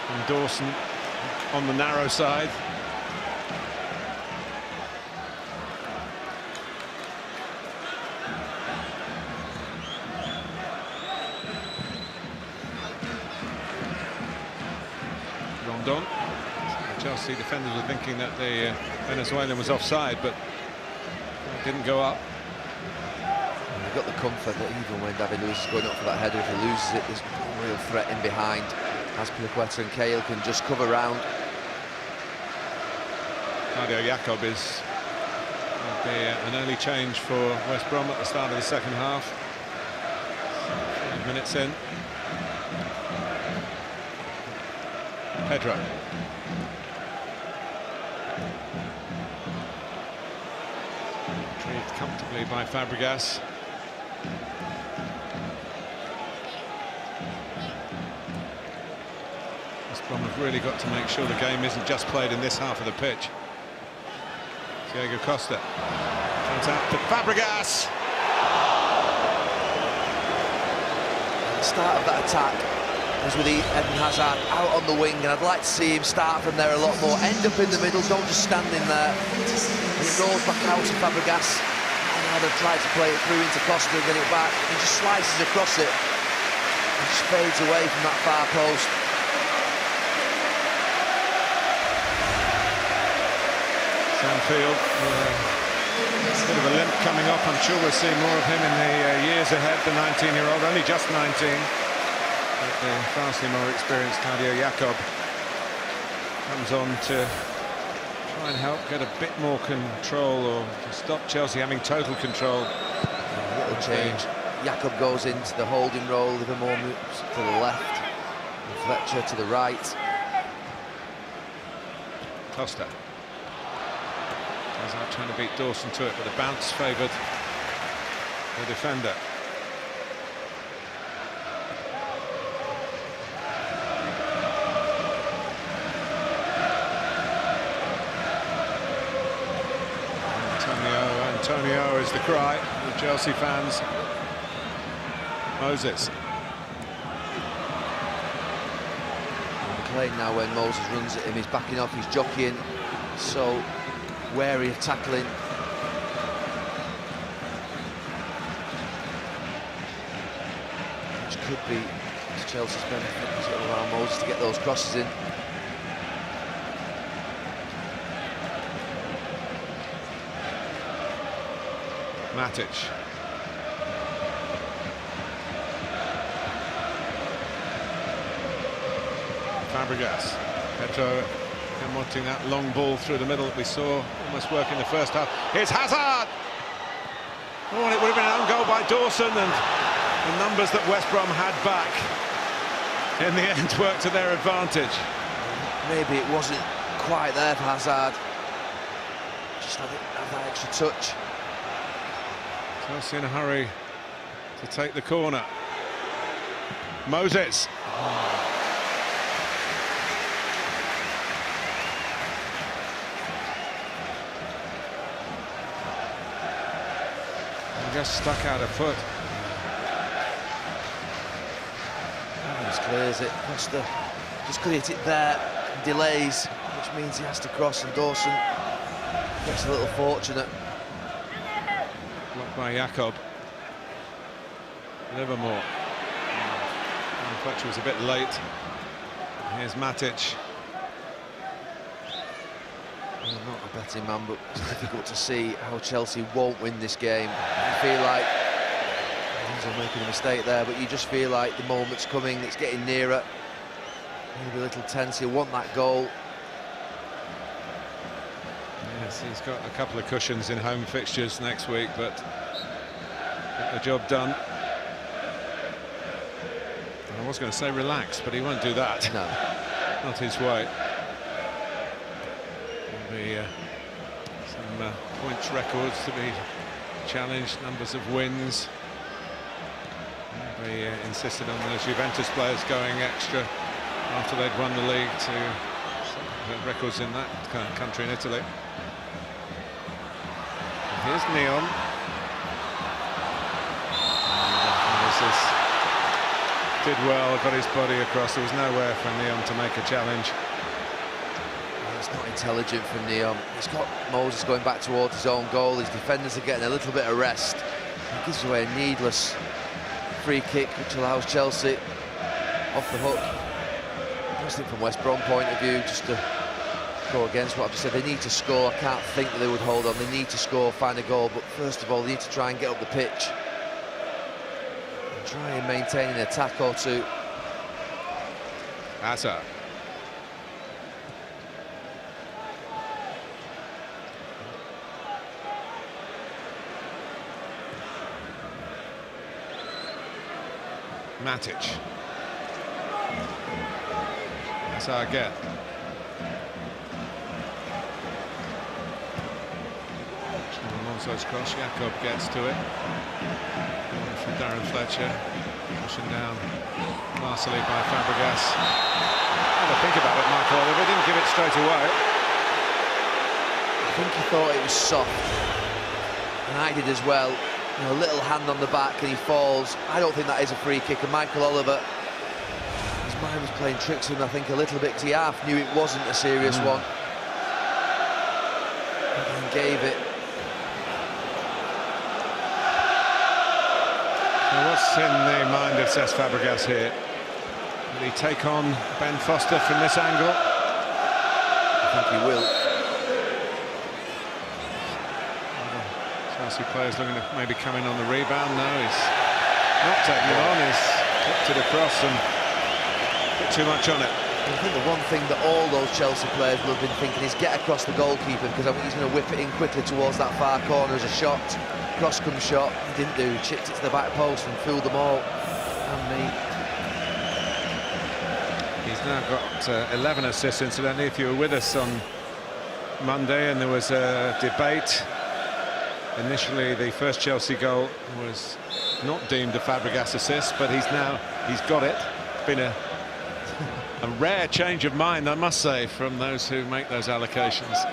from Dawson on the narrow side. Rondon. Chelsea defenders were thinking that the Venezuelan was offside, but it didn't go up. You've got the comfort that even when David Luiz is going up for that header, if he loses it, there's no real threat in behind, as Piliqueta and Cahill can just cover round. Claudio Jacob is an early change for West Brom at the start of the second half. 5 minutes in. Pedro. Retrieved comfortably by Fabregas. West Brom have really got to make sure the game isn't just played in this half of the pitch. Diego Costa comes out to Fabregas. The start of that attack was with Eden Hazard out on the wing, and I'd like to see him start from there a lot more. End up in the middle, don't just stand in there. And it rolls back out to Fabregas. Hazard tried to play it through into Costa and get it back. He just slices across it and just fades away from that far post. Sanfield, a bit of a limp coming up. I'm sure we'll see more of him in the years ahead. The 19-year-old, only just 19. But the vastly more experienced Claudio Jacob comes on to try and help get a bit more control, or to stop Chelsea having total control. A little change. Jacob goes into the holding role, Livermore moves to the left, and Fletcher to the right. Costa. Hazard trying to beat Dawson to it, but the bounce favoured the defender. Antonio is the cry of Chelsea fans. Moses. McLean now, when Moses runs at him, he's backing off, he's jockeying, so wary of tackling. Which could be to Chelsea's benefit, because it'll allow Moses to get those crosses in. Matic. Fabregas. Pedro wanting that long ball through the middle that we saw almost work in the first half. Here's Hazard! Oh, and it would have been an own goal by Dawson, and the numbers that West Brom had back in the end worked to their advantage. Maybe it wasn't quite there for Hazard. Just have that extra touch. Chelsea in a hurry to take the corner. Moses. Just stuck out a foot. Evans clears it. Costa just could hit it there. Delays, which means he has to cross, and Dawson gets a little fortunate. Blocked by Jacob. Livermore. Fletcher was a bit late. Here's Matic. I'm not a betting man, but it's difficult to see how Chelsea won't win this game. You feel like he's making a mistake there, but you just feel like the moment's coming, it's getting nearer. He'll be a little tense, he'll want that goal. Yes, he's got a couple of cushions in home fixtures next week, but get the job done. I was going to say relax, but he won't do that. No. Not his way. There'll be some points records to be challenged, numbers of wins. They insisted on those Juventus players going extra after they'd won the league to set records in that country in Italy. And here's Neon. Did well, got his body across. There was nowhere for Neon to make a challenge. It's not intelligent from Neon. He's got Moses going back towards his own goal. His defenders are getting a little bit of rest. He gives away a needless free kick, which allows Chelsea off the hook. I just think from West Brom point of view, just to go against what I've just said, they need to score. I can't think that they would hold on. They need to score, find a goal, but first of all, they need to try and get up the pitch. Try and maintain an attack or two. Hazard. Matic. Hazard again. Alonso's cross, Jakob gets to it. From Darren Fletcher, pushing down Marcelli by Fabregas. Have a think about it, Michael Oliver didn't give it straight away. I think he thought it was soft, and I did as well. You know, a little hand on the back and he falls. I don't think that is a free kick, and Michael Oliver, his mind was playing tricks on him, I think, a little bit, because he half knew it wasn't a serious one. And gave it. What's in the mind of Cesc Fabregas here? Will he take on Ben Foster from this angle? I think he will. Chelsea players looking to maybe come in on the rebound. No, he's not taking it on. He's kicked it across and put too much on it. I think the one thing that all those Chelsea players will have been thinking is get across the goalkeeper, because I think he's going to whip it in quickly towards that far corner as a shot. Cross-come shot, he didn't do, chipped it to the back post and fooled them all, and me. He's now got 11 assists, incidentally. If you were with us on Monday and there was a debate, initially the first Chelsea goal was not deemed a Fabregas assist, but he's got it. It's been a rare change of mind, I must say, from those who make those allocations.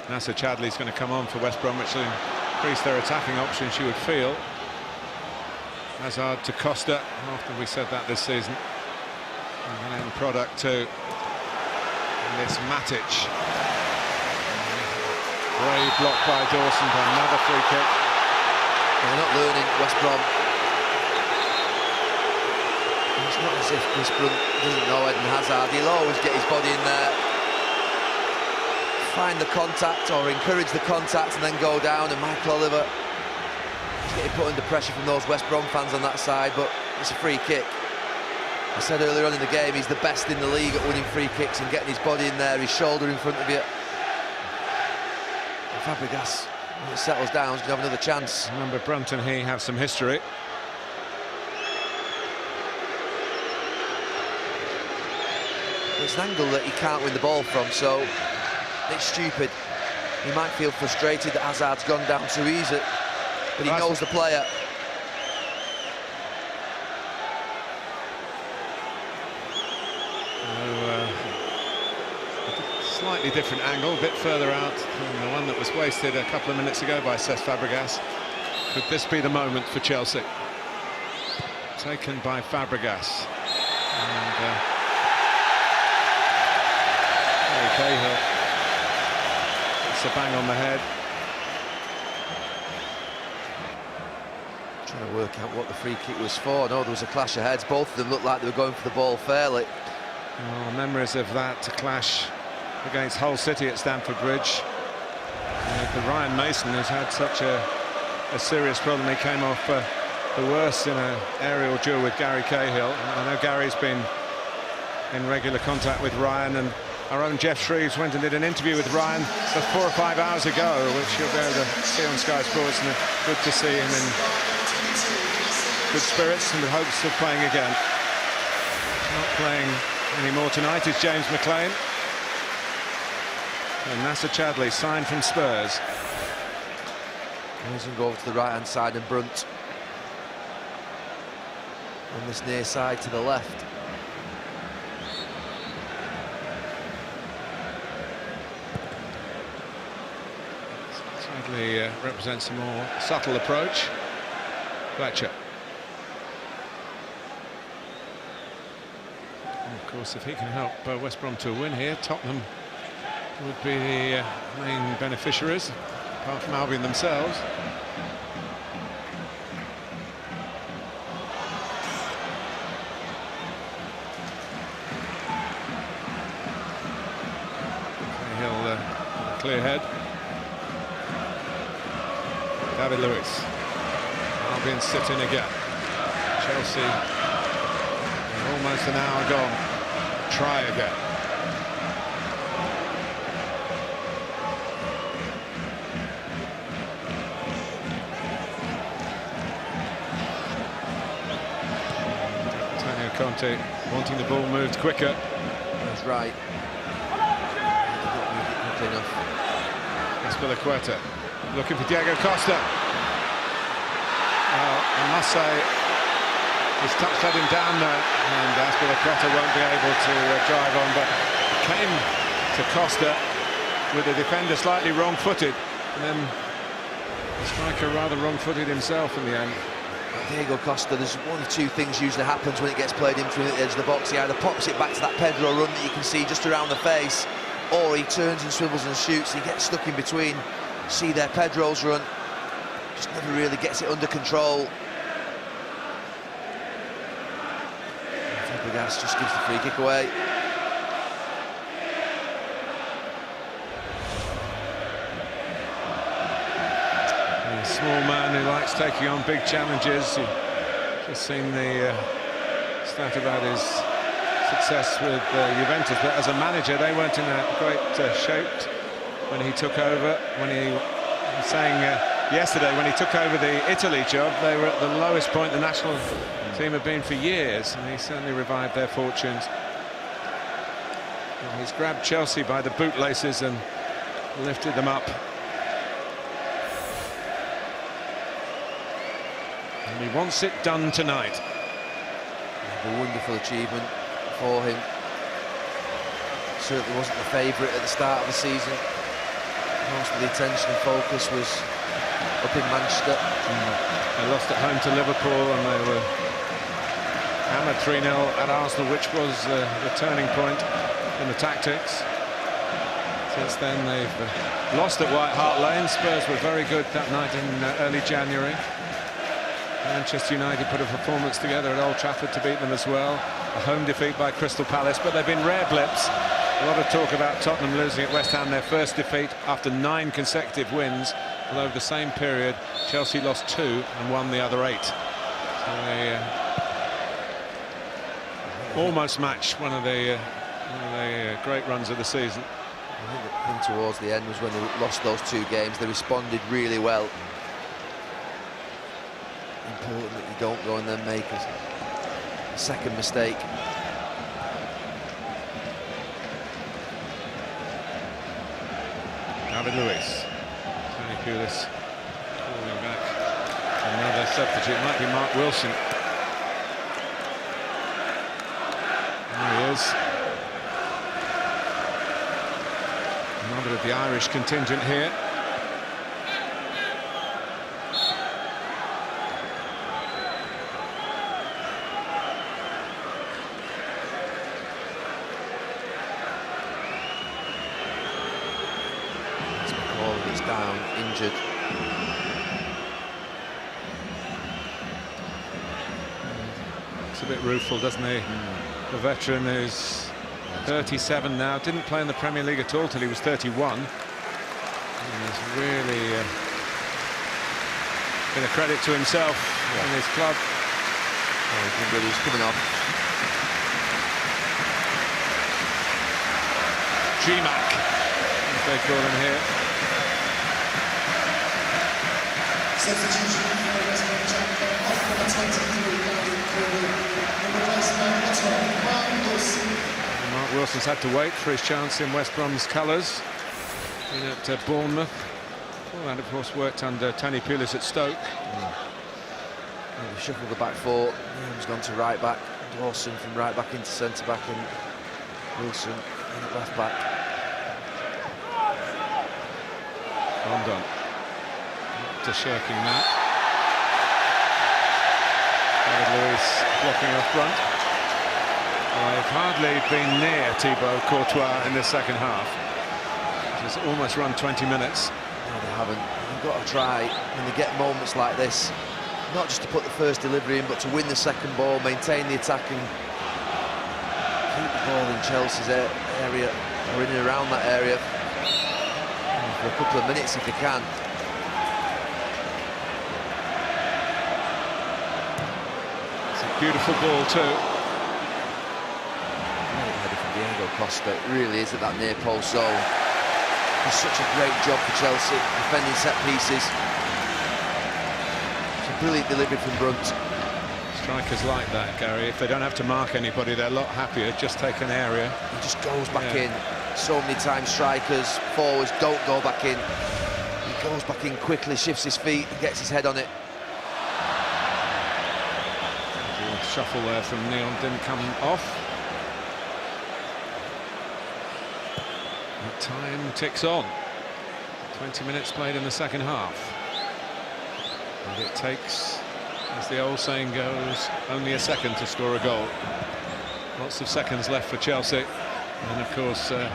Nasser Chadli's going to come on for West Brom, which will increase their attacking options, you would feel. Hazard to Costa, often we said that this season. And an end product too. And it's Matic. Brave block by Dawson for another free kick. They're not learning, West Brom. It's not as if Chris Brunt doesn't know Eden Hazard. He'll always get his body in there, find the contact or encourage the contact and then go down, and Michael Oliver is getting put under pressure from those West Brom fans on that side, but it's a free kick. I said earlier on in the game, he's the best in the league at winning free kicks and getting his body in there, his shoulder in front of you. And Fabregas, when it settles down, is going to have another chance. Remember, Brunt and he have some history. It's an angle that he can't win the ball from, so it's stupid. He might feel frustrated that Hazard's gone down too easy, but he knows the player. Slightly different angle, a bit further out than the one that was wasted a couple of minutes ago by Cesc Fabregas. Could this be the moment for Chelsea? Taken by Fabregas. And Gary Cahill. It's a bang on the head. Trying to work out what the free kick was for. No, there was a clash of heads. Both of them looked like they were going for the ball fairly. Oh, memories of that clash against Hull City at Stamford Bridge. for Ryan Mason, who's had such a serious problem. He came off the worst in an aerial duel with Gary Cahill. I know Gary's been in regular contact with Ryan, and our own Jeff Shreves went and did an interview with Ryan just 4 or 5 hours ago, which you'll be able to see on Sky Sports, and it's good to see him in good spirits and with hopes of playing again. Not playing anymore tonight is James McLean. And Nasser Chadli signed from Spurs. He's going to go over to the right-hand side, and Brunt on this near side to the left. Chadli represents a more subtle approach. Fletcher. And of course, if he can help West Brom to a win here, Tottenham would be the main beneficiaries, apart from Albion themselves. Cahill, clear head. David Lewis. Albion sit in again. Chelsea, almost an hour gone. Try again. Conte wanting the ball moved quicker. That's right. Quickly enough. Azpilicueta looking for Diego Costa. I must say, his touch let him down there, and Azpilicueta won't be able to drive on, but came to Costa with the defender slightly wrong-footed, and then the striker rather wrong-footed himself in the end. Diego Costa, there's one or two things usually happens when it gets played in from the edge of the box. He either pops it back to that Pedro run that you can see just around the face, or he turns and swivels and shoots. He gets stuck in between. See there, Pedro's run, just never really gets it under control. Fabregas just gives the free kick away. Small man who likes taking on big challenges. You've just seen the stat about his success with Juventus, but as a manager they weren't in a great shape when he took over. When he was saying yesterday, when he took over the Italy job, they were at the lowest point the national team had been for years, and he certainly revived their fortunes. And he's grabbed Chelsea by the bootlaces and lifted them up. And he wants it done tonight. A wonderful achievement for him. Certainly wasn't the favourite at the start of the season. Most of the attention and focus was up in Manchester. They lost at home to Liverpool, and they were hammered 3-0 at Arsenal, which was the turning point in the tactics. Since then they've lost at White Hart Lane. Spurs were very good that night in early January. Manchester United put a performance together at Old Trafford to beat them as well. A home defeat by Crystal Palace, but they've been rare blips. A lot of talk about Tottenham losing at West Ham, their first defeat after 9 consecutive wins. Although over the same period, Chelsea lost 2 and won the other 8. So they almost matched one of the great runs of the season. I think the thing towards the end was when they lost those 2 games. They responded really well. Important that you don't go and then make a second mistake. David Lewis. Tony Pulis calling back. Another substitute. It might be Mark Wilson. There he is. Another of the Irish contingent here. Down, injured. It's a bit rueful, doesn't he? The veteran who's 37 now, didn't play in the Premier League at all till he was 31. He's really been a credit to himself and his club. He's coming off. G-Mac, as they call him here. Substitution for West Brom champion off number 23, Mark Wilson's had to wait for his chance in West Brom's colours in at Bournemouth. All that, of course, worked under Tony Pulis at Stoke. They've shuffled the back four. He's gone to right back. Dawson from right back into centre back, and Wilson in at left back. Rondon. To shirking that. David Luiz blocking up front. I've hardly been near Thibaut Courtois in this second half. It's almost run 20 minutes. No, they haven't. You've got to try when they get moments like this, not just to put the first delivery in, but to win the second ball, maintain the attack, and keep the ball in Chelsea's area, or in and around that area, for a couple of minutes if they can. Beautiful ball too. Header from Diego Costa. It really is at that near post zone. It's such a great job for Chelsea defending set pieces. It's a brilliant delivery from Brunt. Strikers like that, Gary. If they don't have to mark anybody, they're a lot happier. Just take an area. He just goes back in. So many times strikers, forwards don't go back in. He goes back in quickly, shifts his feet, and gets his head on it. Shuffle there from Neon didn't come off. The time ticks on. 20 minutes played in the second half. And it takes, as the old saying goes, only a second to score a goal. Lots of seconds left for Chelsea. And of course, a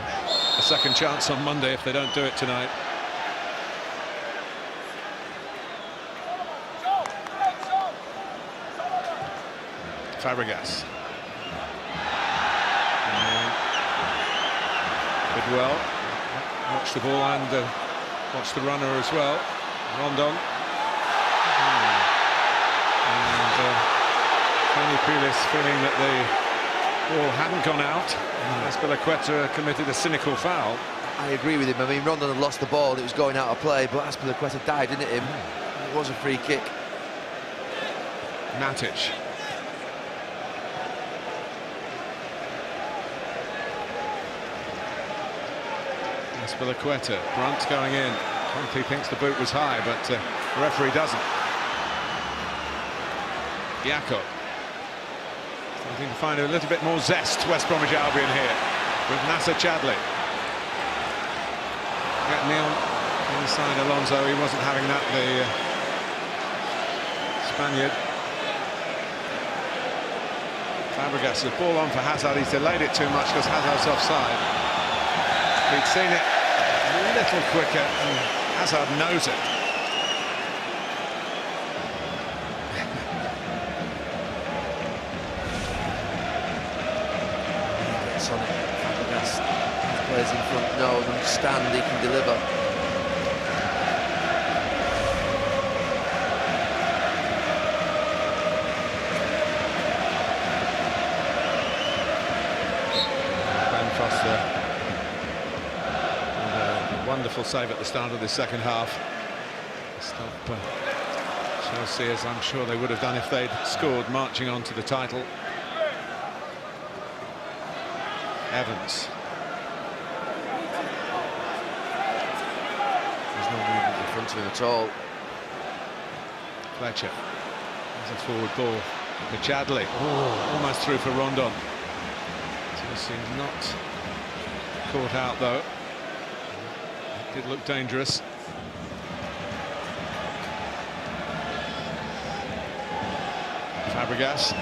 second chance on Monday if they don't do it tonight. Fabregas. Did well. Watch the ball and watch the runner as well. Rondon. And Tony Pulis feeling that the ball hadn't gone out. Azpilicueta committed a cynical foul. I agree with him. I mean, Rondon had lost the ball. It was going out of play, but Azpilicueta dived, didn't it, him? It was a free kick. Matic. Azpilicueta, Brunt going in. Conte thinks the boot was high, but the referee doesn't. Jakob. Starting to find a little bit more zest, West Bromwich Albion here, with Nacer Chadli. Get Neil inside Alonso, he wasn't having that, the Spaniard. Fabregas, the ball on for Hazard, he's delayed it too much because Hazard's offside. He'd seen it a little quicker, and Hazard knows it. Gets on it. Fabregas plays in front, no, and understand he can deliver. Wonderful save at the start of the second half. Stop Chelsea, as I'm sure they would have done if they'd scored, marching on to the title. Evans. There's no movement in front of him at all. Fletcher. There's a forward ball for Chadli. Oh, almost through for Rondon. Chelsea not caught out though. Did look dangerous. Fabregas.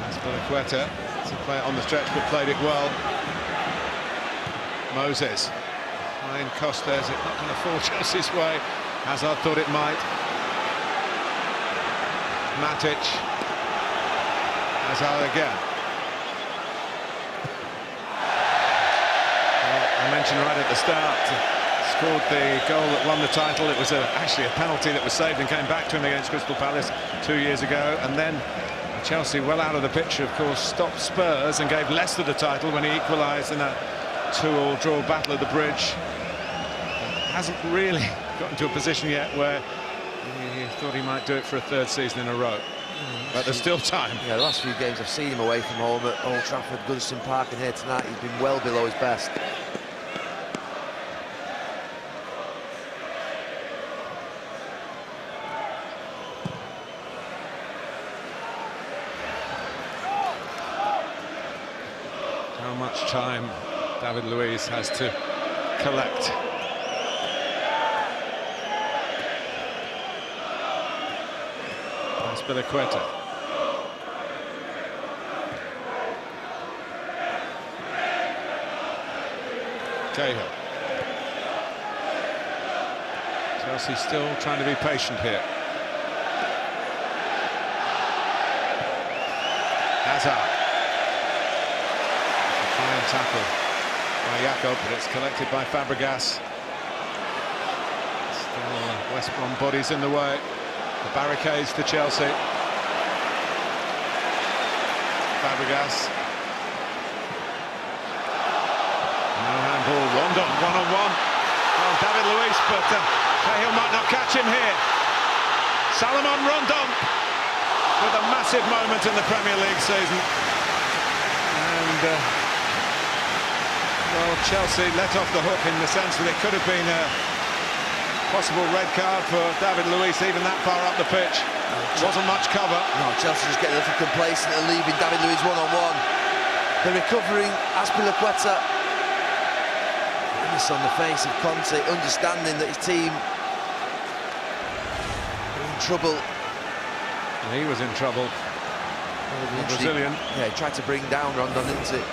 Azpilicueta to play it on the stretch, but played it well. Moses. Ryan Costa, is it not going to fall Chelsea's way? Hazard thought it might. Matic. Hazard again. mentioned right at the start, scored the goal that won the title. It was actually a penalty that was saved and came back to him against Crystal Palace 2 years ago. And then Chelsea, well out of the picture, of course, stopped Spurs and gave Leicester the title when he equalised in that 2-2 draw battle at the Bridge. Hasn't really gotten to a position yet where he thought he might do it for a third season in a row. But there's still time. Yeah, the last few games I've seen him away from home at Old Trafford, Goodison Park, and here tonight he's been well below his best. How much time David Luiz has to collect. Azpilicueta. Cahill. Chelsea still trying to be patient here. Hazard. Fine tackle by Jakob, but it's collected by Fabregas. Still West Brom bodies in the way. The barricades to Chelsea. Fabregas. No handball. Rondon, one-on-one. Oh, David Luiz, but Cahill might not catch him here. Salomon Rondon with a massive moment in the Premier League season. And well, Chelsea let off the hook in the sense that it could have been a possible red card for David Luiz even that far up the pitch. Wasn't much cover. No, Chelsea just getting a little complacent and leaving David Luiz one-on-one. They're recovering. Azpilicueta. This on the face of Conte, understanding that his team are in trouble. He was in trouble. The Brazilian. Yeah, he tried to bring down Rondon, didn't it?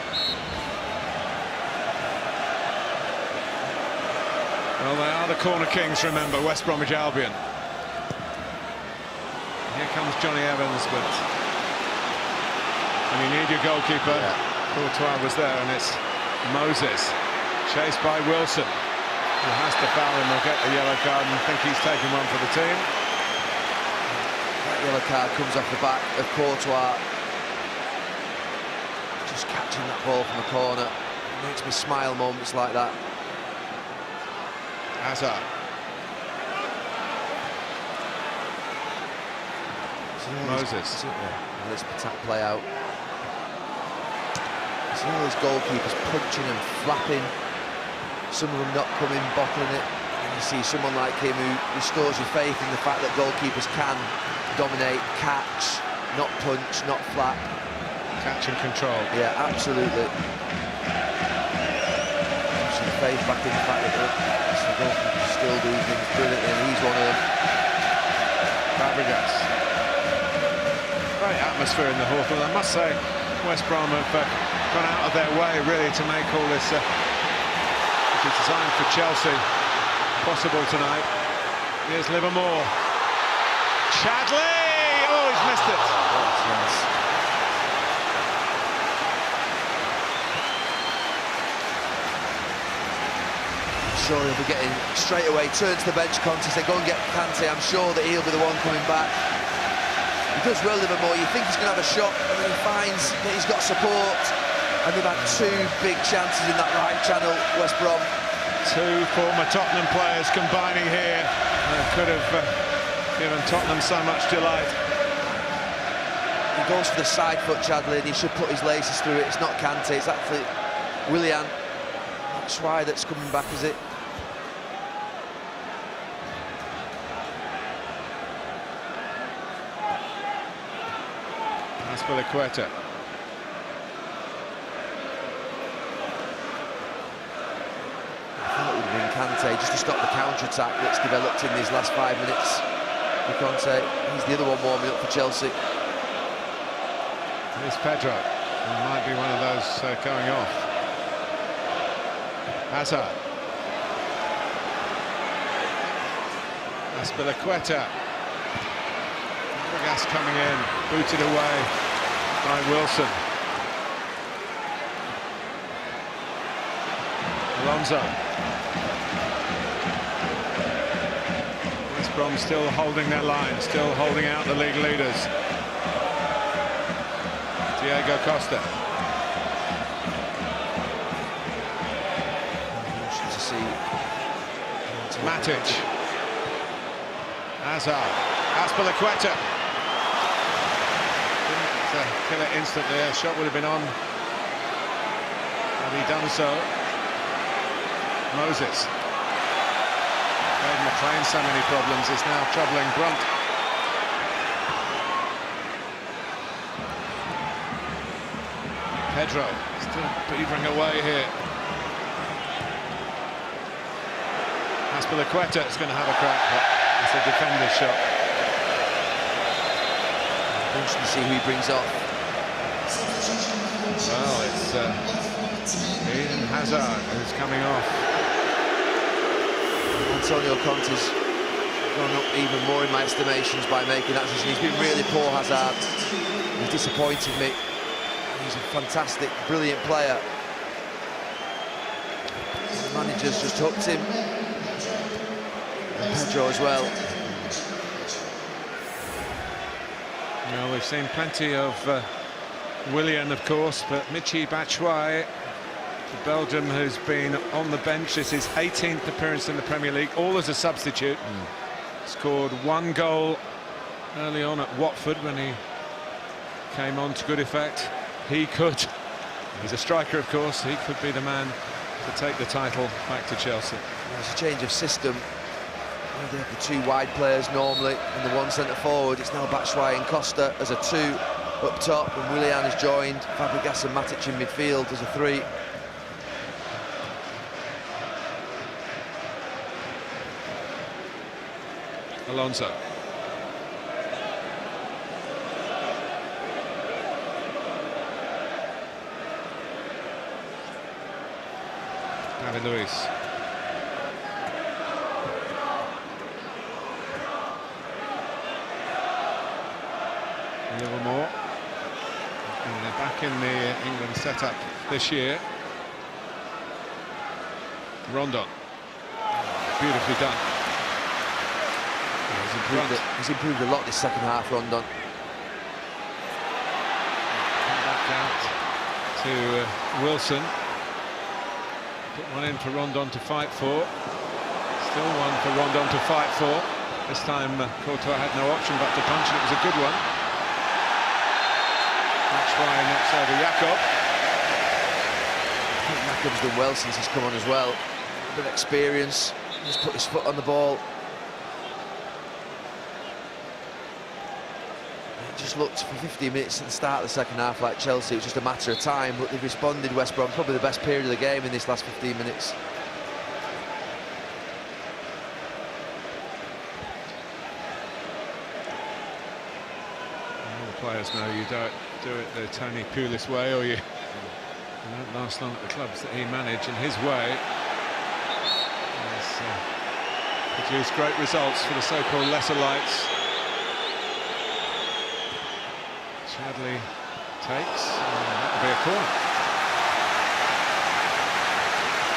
Well, they are the corner kings, remember, West Bromwich Albion. Here comes Johnny Evans, but when you need your goalkeeper, Courtois was there, and it's Moses, chased by Wilson, who has to foul him or get a yellow card, and think he's taking one for the team. That yellow card comes off the back of Courtois. Just catching that ball from the corner. It makes me smile moments like that. Hazard. Moses. Let's attack play out. See all these goalkeepers punching and flapping. Some of them not coming, bottling it. And you see someone like him who restores your faith in the fact that goalkeepers can dominate, catch, not punch, not flap. Catch and control. Yeah, absolutely. Some faith back in the fact that the goalkeepers still do things brilliantly, and he's one of them. Fabregas. Great atmosphere in the Hawthorn. I must say, West Brom have gone out of their way really to make all this which is designed for Chelsea possible tonight. Here's Livermore. Chadley! Oh, he's missed it. Sure he'll be getting straight away, turn to the bench, Conte, say go and get Kante. I'm sure that he'll be the one coming back. He does well, Livermore. You think he's going to have a shot, and then he finds that he's got support. And they've had two big chances in that right channel, West Brom. Two former Tottenham players combining here. Could have given Tottenham so much delight. He goes for the side foot, Chadley, and he should put his laces through it. It's not Kante, it's actually Willian. That's why that's coming back, is it? Azpilicueta. I thought it would have been Kante just to stop the counter-attack that's developed in these last 5 minutes. Conte, he's the other one warming up for Chelsea. Here's Pedro. He might be one of those going off. Hazard. Azpilicueta. Fabregas coming in, booted away by Wilson. Alonso. West Brom still holding their line, still holding out the league leaders. Diego Costa. To see Matic. Hazard. Azpilicueta. Didn't kill it instantly. A shot would have been on had he done so. Moses. Gave McLean so many problems, is now troubling Brunt. Pedro still beavering away here. Azpilicueta is going to have a crack, but it's a defender's shot. Interesting to see who he brings off. Well, it's Eden Hazard who's coming off. Antonio Conte's gone up even more in my estimations by making that decision. He's been really poor, Hazard. He's disappointed me. He's a fantastic, brilliant player. The manager's just hooked him. And Pedro as well. Well, we've seen plenty of Willian, of course, but Michy Batshuayi, the Belgium who's been on the bench. This is his 18th appearance in the Premier League, all as a substitute. Scored 1 goal early on at Watford when he came on to good effect. He could, he's a striker of course, he could be the man to take the title back to Chelsea. There's a change of system. They have the 2 wide players normally and the 1 centre forward. It's now Batshuayi and Costa as a 2 up top, and Willian has joined Fabregas and Matic in midfield as a 3. Alonso. David Luiz. Livermore. And they're back in the England setup this year. Rondon. Beautifully done. He's improved a lot this second half, Rondon. Back out to Wilson. Put one in for Rondon to fight for. Still one for Rondon to fight for. This time Courtois had no option but to punch, and it was a good one. That's why knocks over Jakob. I think Jakob's done well since he's come on as well. A bit of experience. Just put his foot on the ball. It just looked for 15 minutes at the start of the second half like Chelsea. It was just a matter of time, but they've responded, West Brom. Probably the best period of the game in this last 15 minutes. All the players know you don't do it the Tony Pulis way, or you don't last long at the clubs that he managed, and his way has produced great results for the so-called lesser lights. Chadley takes, that'll be a corner.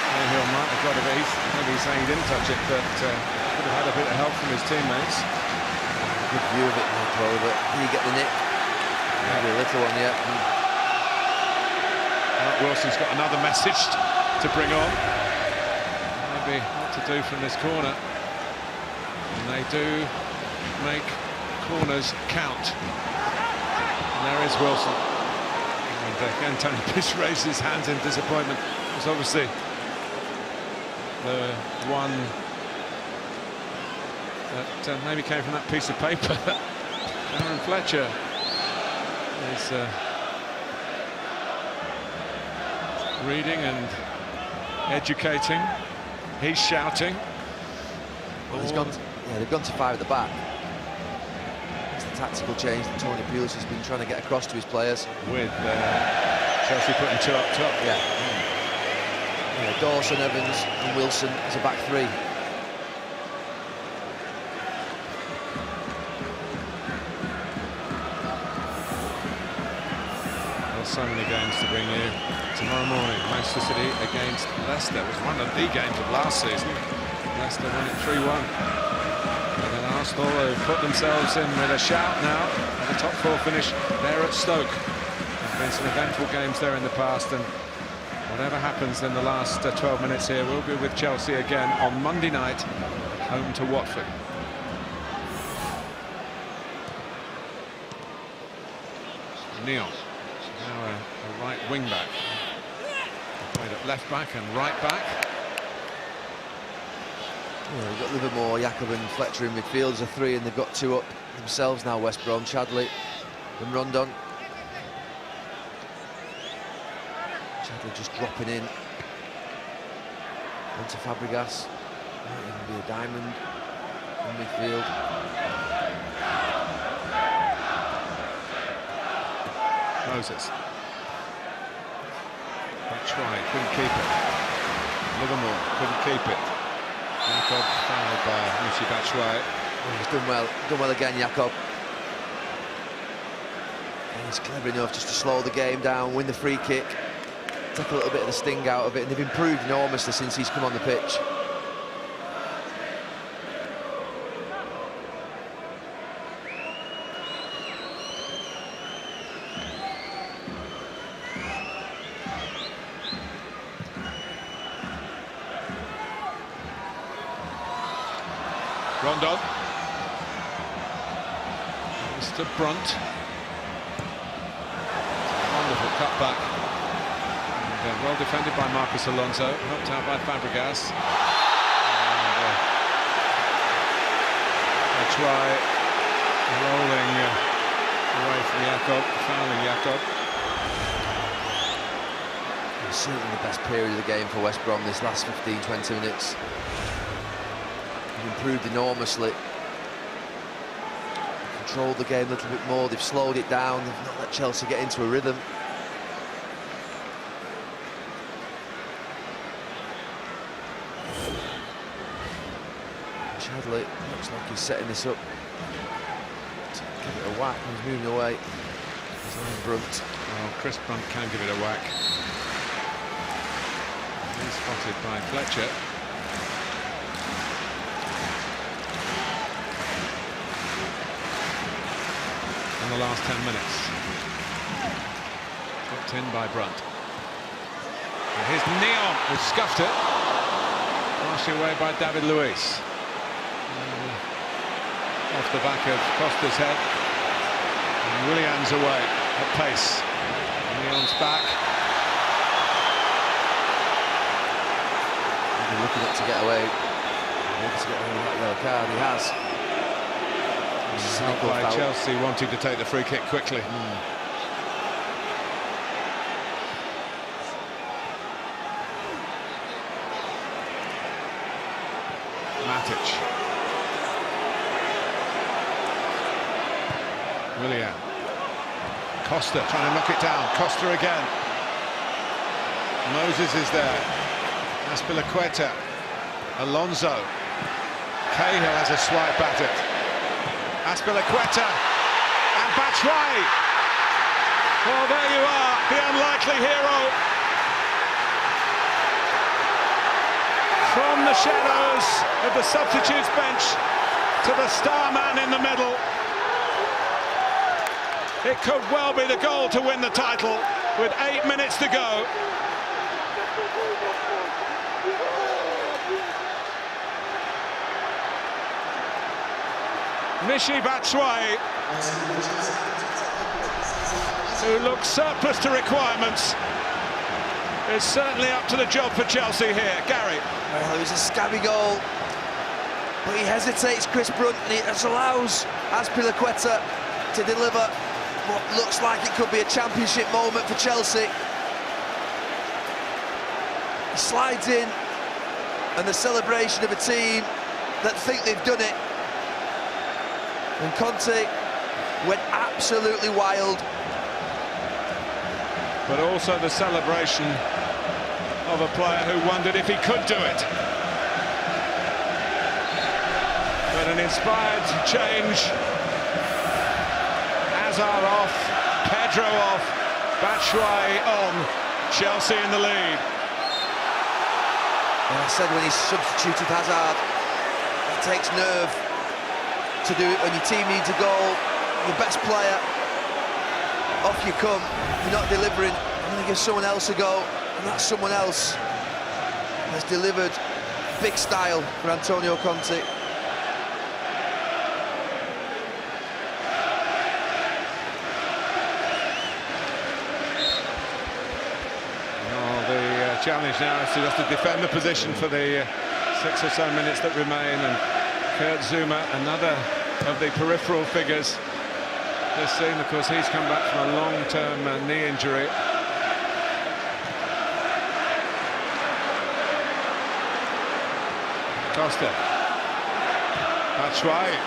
Cahill might have got it, maybe he's saying he didn't touch it, but could have had a bit of help from his teammates. Good view of it, Michael, but can you get the nick? Maybe a little one, yeah. Mark Wilson's got another message to bring on. Maybe what to do from this corner. And they do make corners count. And there is Wilson. And again, Tony Pulis raised his hands in disappointment. It was obviously the one that maybe came from that piece of paper. Aaron Fletcher is reading and educating. He's shouting. Well, they've gone to 5 at the back. It's the tactical change that Tony Pulis has been trying to get across to his players. With Chelsea putting 2 up top. Yeah. Dawson, Evans and Wilson as a back 3. So many games to bring you. Tomorrow morning, Manchester City against Leicester. It was one of the games of last season. Leicester won it 3-1. And then Arsenal have put themselves in with a shout now at the top 4 finish there at Stoke. There's been some eventful games there in the past, and whatever happens in the last 12 minutes here, we'll be with Chelsea again on Monday night, home to Watford. Neon, now a right wing back. Played at left back and right back. Well, we've got Livermore, Jakob and Fletcher in midfield as a 3, and they've got 2 up themselves now, West Brom, Chadley and Rondon. Chadley just dropping in onto Fabregas. Might even be a diamond in midfield. Moses. That try, couldn't keep it. Livermore couldn't keep it. Jakob fouled by Michy Batshuayi. Oh, he's done well again, Jakob. And he's clever enough just to slow the game down, win the free kick, take a little bit of the sting out of it, and they've improved enormously since he's come on the pitch. Rondon. Mr. Brunt. Wonderful cutback. And well defended by Marcus Alonso. Helped out by Fabregas. And a try rolling away from Jakob, fouling Jakob. It's certainly the best period of the game for West Brom this last 15-20 minutes. Improved enormously, controlled the game a little bit more, they've slowed it down, they've not let Chelsea get into a rhythm. Chadley looks like he's setting this up to give it a whack, he's moving away. He's on Brunt. Well, Chris Brunt can give it a whack. He's spotted by Fletcher. In the last 10 minutes. Dropped in by Brunt. And here's Neon, who scuffed it. Passed away by David Luiz. Off the back of Costa's head. And Willian's away at pace. Neon's back. He's looking up to get away. Looking to get away with that yellow card, he has. Helped by Chelsea wanting to take the free kick quickly. Matic. Willian. Costa trying to knock it down. Costa again. Moses is there. Azpilicueta. Alonso. Cahill has a swipe at it. Azpilicueta and Batshuayi. Well, there you are, the unlikely hero. From the shadows of the substitutes bench to the star man in the middle. It could well be the goal to win the title with 8 minutes to go. Michy Batshuayi, who looks surplus to requirements, is certainly up to the job for Chelsea here. Gary. Well, it was a scabby goal, but he hesitates, Chris Brunt, and it allows Azpilicueta to deliver what looks like it could be a championship moment for Chelsea. He slides in, and the celebration of a team that think they've done it. And Conte went absolutely wild. But also the celebration of a player who wondered if he could do it. But an inspired change. Hazard off, Pedro off, Batshuayi on, Chelsea in the lead. And I said when he substituted Hazard, it takes nerve to do it when your team needs a goal, your best player, off you come, you're not delivering, I'm going to give someone else a go, and that someone else has delivered. Big style for Antonio Conte. Challenge now is to just to defend the position for the 6 or so minutes that remain, and Kurt Zouma, another of the peripheral figures this season. Of course, he's come back from a long-term knee injury. Costa, Batshuayi.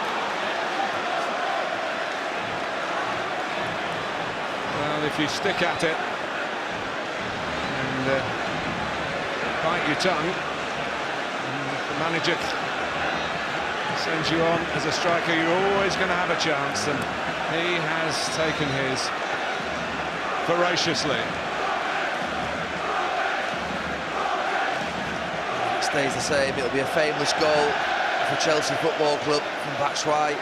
Well, if you stick at it and bite your tongue, the manager sends you on as a striker, you're always going to have a chance, and he has taken his voraciously. It stays the same. It'll be a famous goal for Chelsea Football Club from Batshuayi.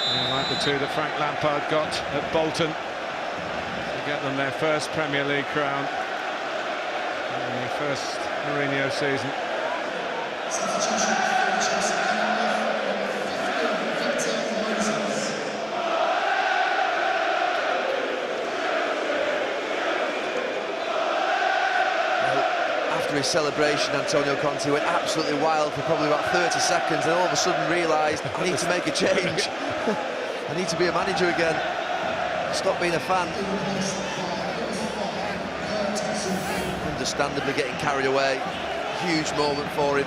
Yeah, like the two that Frank Lampard got at Bolton to get them their first Premier League crown in their first Mourinho season. Substitution for Chelsea. After his celebration, Antonio Conte went absolutely wild for probably about 30 seconds, and all of a sudden realised, I need to make a change. I need to be a manager again. Stop being a fan. Understandably getting carried away. Huge moment for him.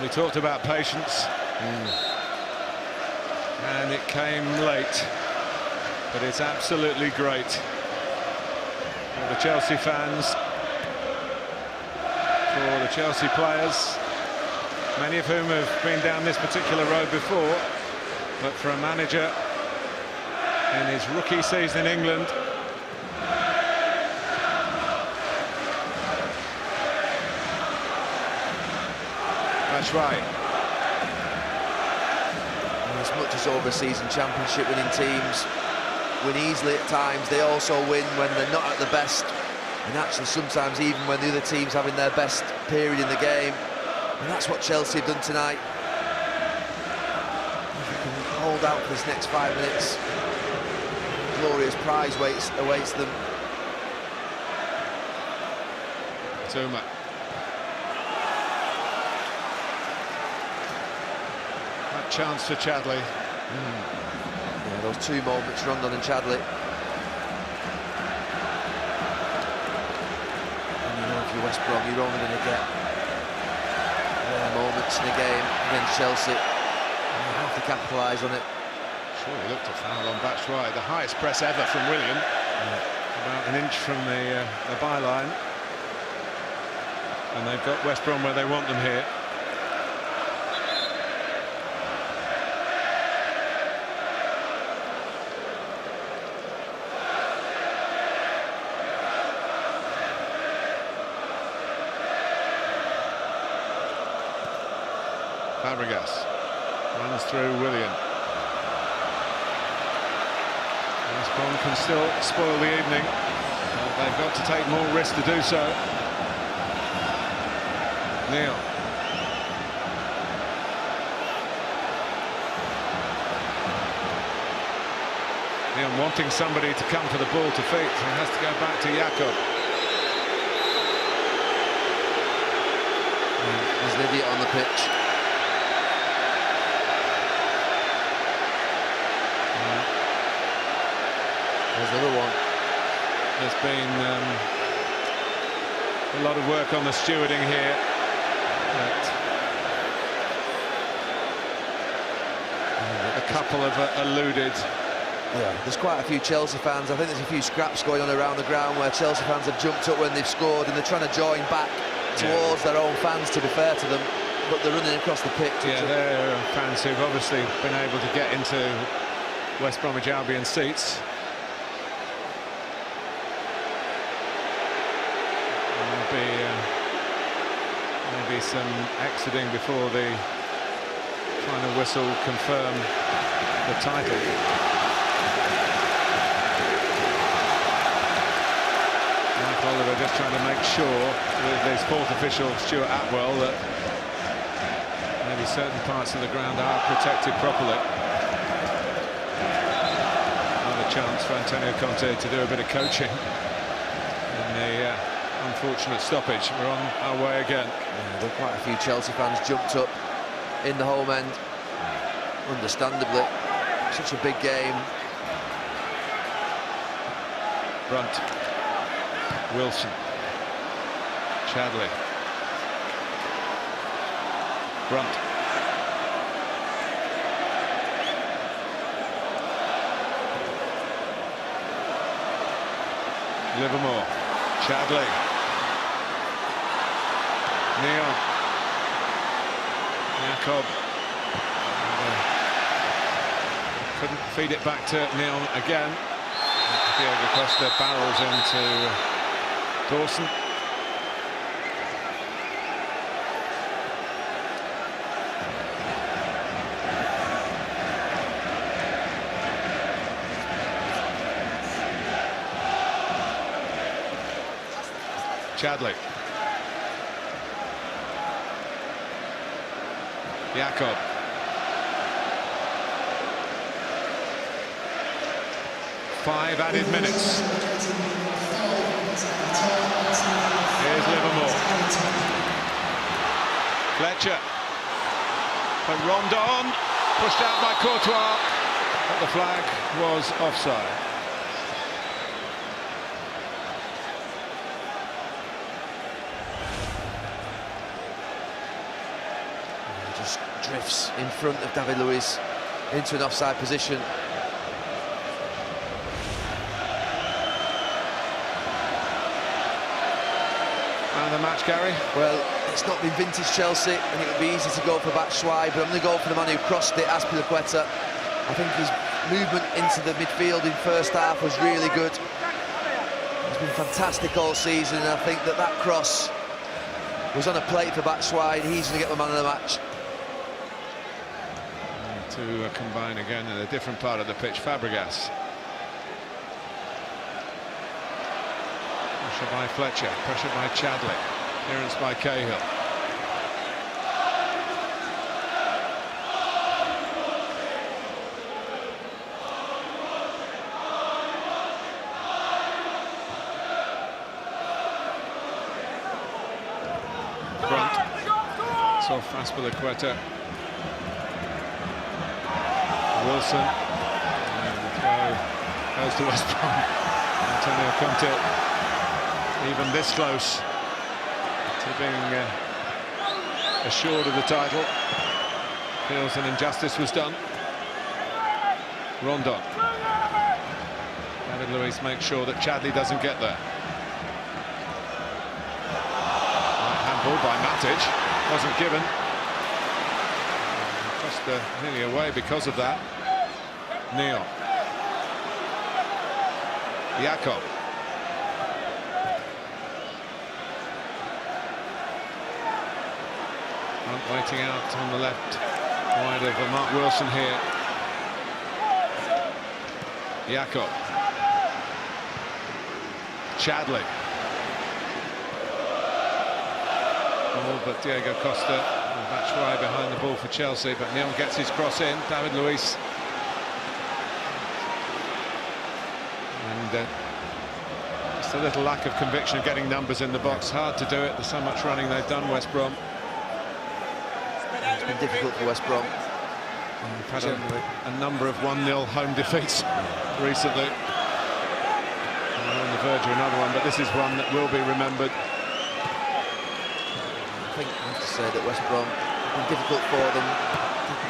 We talked about patience. And it came late, but it's absolutely great for the Chelsea fans, for the Chelsea players, many of whom have been down this particular road before, but for a manager in his rookie season in England, Batshuayi. As much as overseas and championship winning teams win easily at times, they also win when they're not at the best, and actually sometimes even when the other team's having their best period in the game, and that's what Chelsea have done tonight. If they can hold out for this next 5 minutes, glorious prize awaits them. Zouma. Chance for Chadley. Yeah, those two moments, Rondon and Chadley. And you know, if you're West Brom, you're only going to get moments in a game against Chelsea. And you have to capitalise on it. Sure, he looked a foul on Batshuayi. The highest press ever from Willian. About an inch from the byline. And they've got West Brom where they want them here. Fabregas runs through Willian. West Brom can still spoil the evening. They've got to take more risk to do so. Neil. Neil wanting somebody to come for the ball to feet. He has to go back to Jakob. There's an idiot on the pitch. There's another one. There's been a lot of work on the stewarding here. A couple have alluded. Yeah, there's quite a few Chelsea fans. I think there's a few scraps going on around the ground where Chelsea fans have jumped up when they've scored and they're trying to join back towards their own fans, to be fair to them, but they're running across the pitch. Yeah, they're fans who've obviously been able to get into West Bromwich Albion seats. There'll be some exiting before the final whistle confirm the title. Mike Oliver just trying to make sure with his fourth official, Stuart Atwell, that maybe certain parts of the ground are protected properly. Another chance for Antonio Conte to do a bit of coaching in the unfortunate stoppage. We're on our way again. Yeah, there were quite a few Chelsea fans jumped up in the home end, understandably. Such a big game. Brunt, Wilson, Chadley, Brunt, Livermore, Chadley, Neon, Jakob, couldn't feed it back to Neon again. Diego Costa barrels into Dawson. Chadley. Jakob. Five added minutes. Here's Livermore. Fletcher. But Rondon pushed out by Courtois, but the flag was offside. He just drifts in front of David Luiz into an offside position. The match, Gary? Well, it's not been vintage Chelsea, and it would be easy to go for Batshuayi, but I'm going to go for the man who crossed it, Azpilicueta. I think his movement into the midfield in first half was really good. He's been fantastic all season, and I think that cross was on a plate for Batshuayi, and he's going to get the man of the match. To combine again in a different part of the pitch, Fabregas. Pressure by Fletcher, pressure by Chadley, clearance by Cahill. Brunt, it's off Azpilicueta. Wilson, and the throw goes to West Brom. Antonio Conte. Even this close to being assured of the title. Feels an injustice was done. Rondon. David Luiz makes sure that Chadley doesn't get there. Right hand ball by Matic. Wasn't given. Costa nearly away because of that. Neon. Jakob. Waiting out on the left wide of Mark Wilson here. Jakob. Chadley. Oh, but Diego Costa and Batshuayi behind the ball for Chelsea, but Neon gets his cross in. David Luiz. And just a little lack of conviction of getting numbers in the box. Hard to do it. There's so much running they've done, West Brom. It's been difficult for West Brom. We've had a number of 1-0 home defeats recently. And we're on the verge of another one, but this is one that will be remembered. I think I have to say that West Brom have been difficult for them.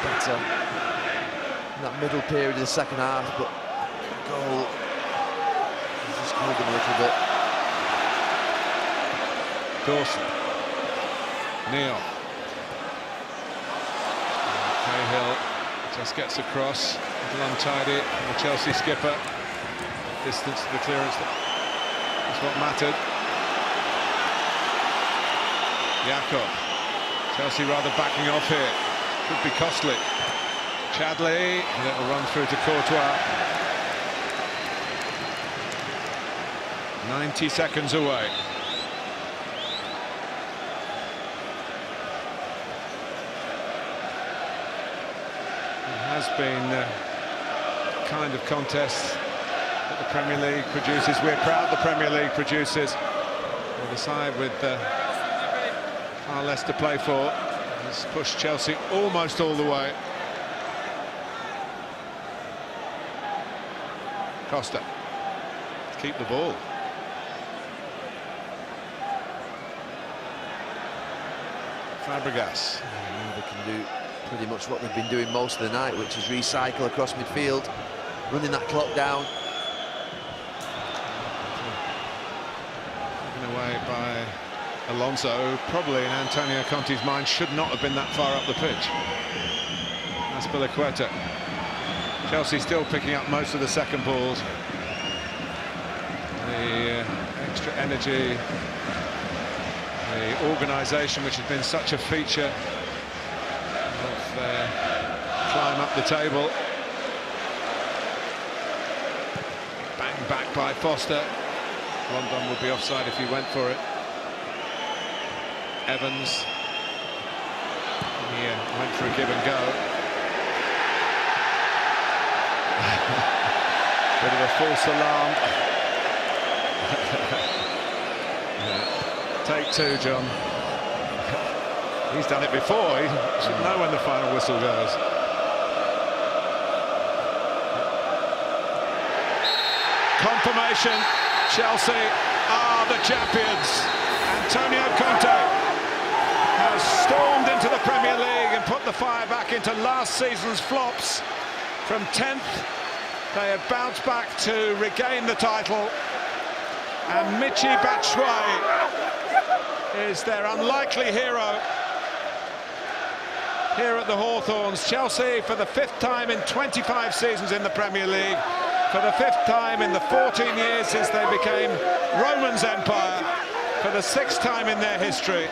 Better in that middle period of the second half, but goal has just killed them a little bit. Dawson. Neil. Cahill just gets across, a little untidy from the Chelsea skipper. Distance to the clearance, that's what mattered. Jakob. Chelsea rather backing off here. Could be costly. Chadley, a little run through to Courtois. 90 seconds away. It has been the kind of contest that the Premier League produces. We're proud the Premier League produces. The side with far less to play for has pushed Chelsea almost all the way. Costa, keep the ball. Fabregas. They can do pretty much what they've been doing most of the night, which is recycle across midfield, running that clock down. Taken away by Alonso, probably in Antonio Conte's mind should not have been that far up the pitch. Azpilicueta. Chelsea still picking up most of the second balls. The extra energy, the organisation, which has been such a feature of their climb up the table. Bang back by Foster. Rondon would be offside if he went for it. Evans. He went for a give and go. Bit of a false alarm. Take two, John. He's done it before. He should know when the final whistle goes. Confirmation. Chelsea are the champions. Antonio Conte has stormed into the Premier League and put the fire back into last season's flops. From 10th, they have bounced back to regain the title. And Michy Batshuayi is their unlikely hero here at the Hawthorns. Chelsea, for the 5th time in 25 seasons in the Premier League, for the 5th time in the 14 years since they became Roman's empire, for the 6th time in their history.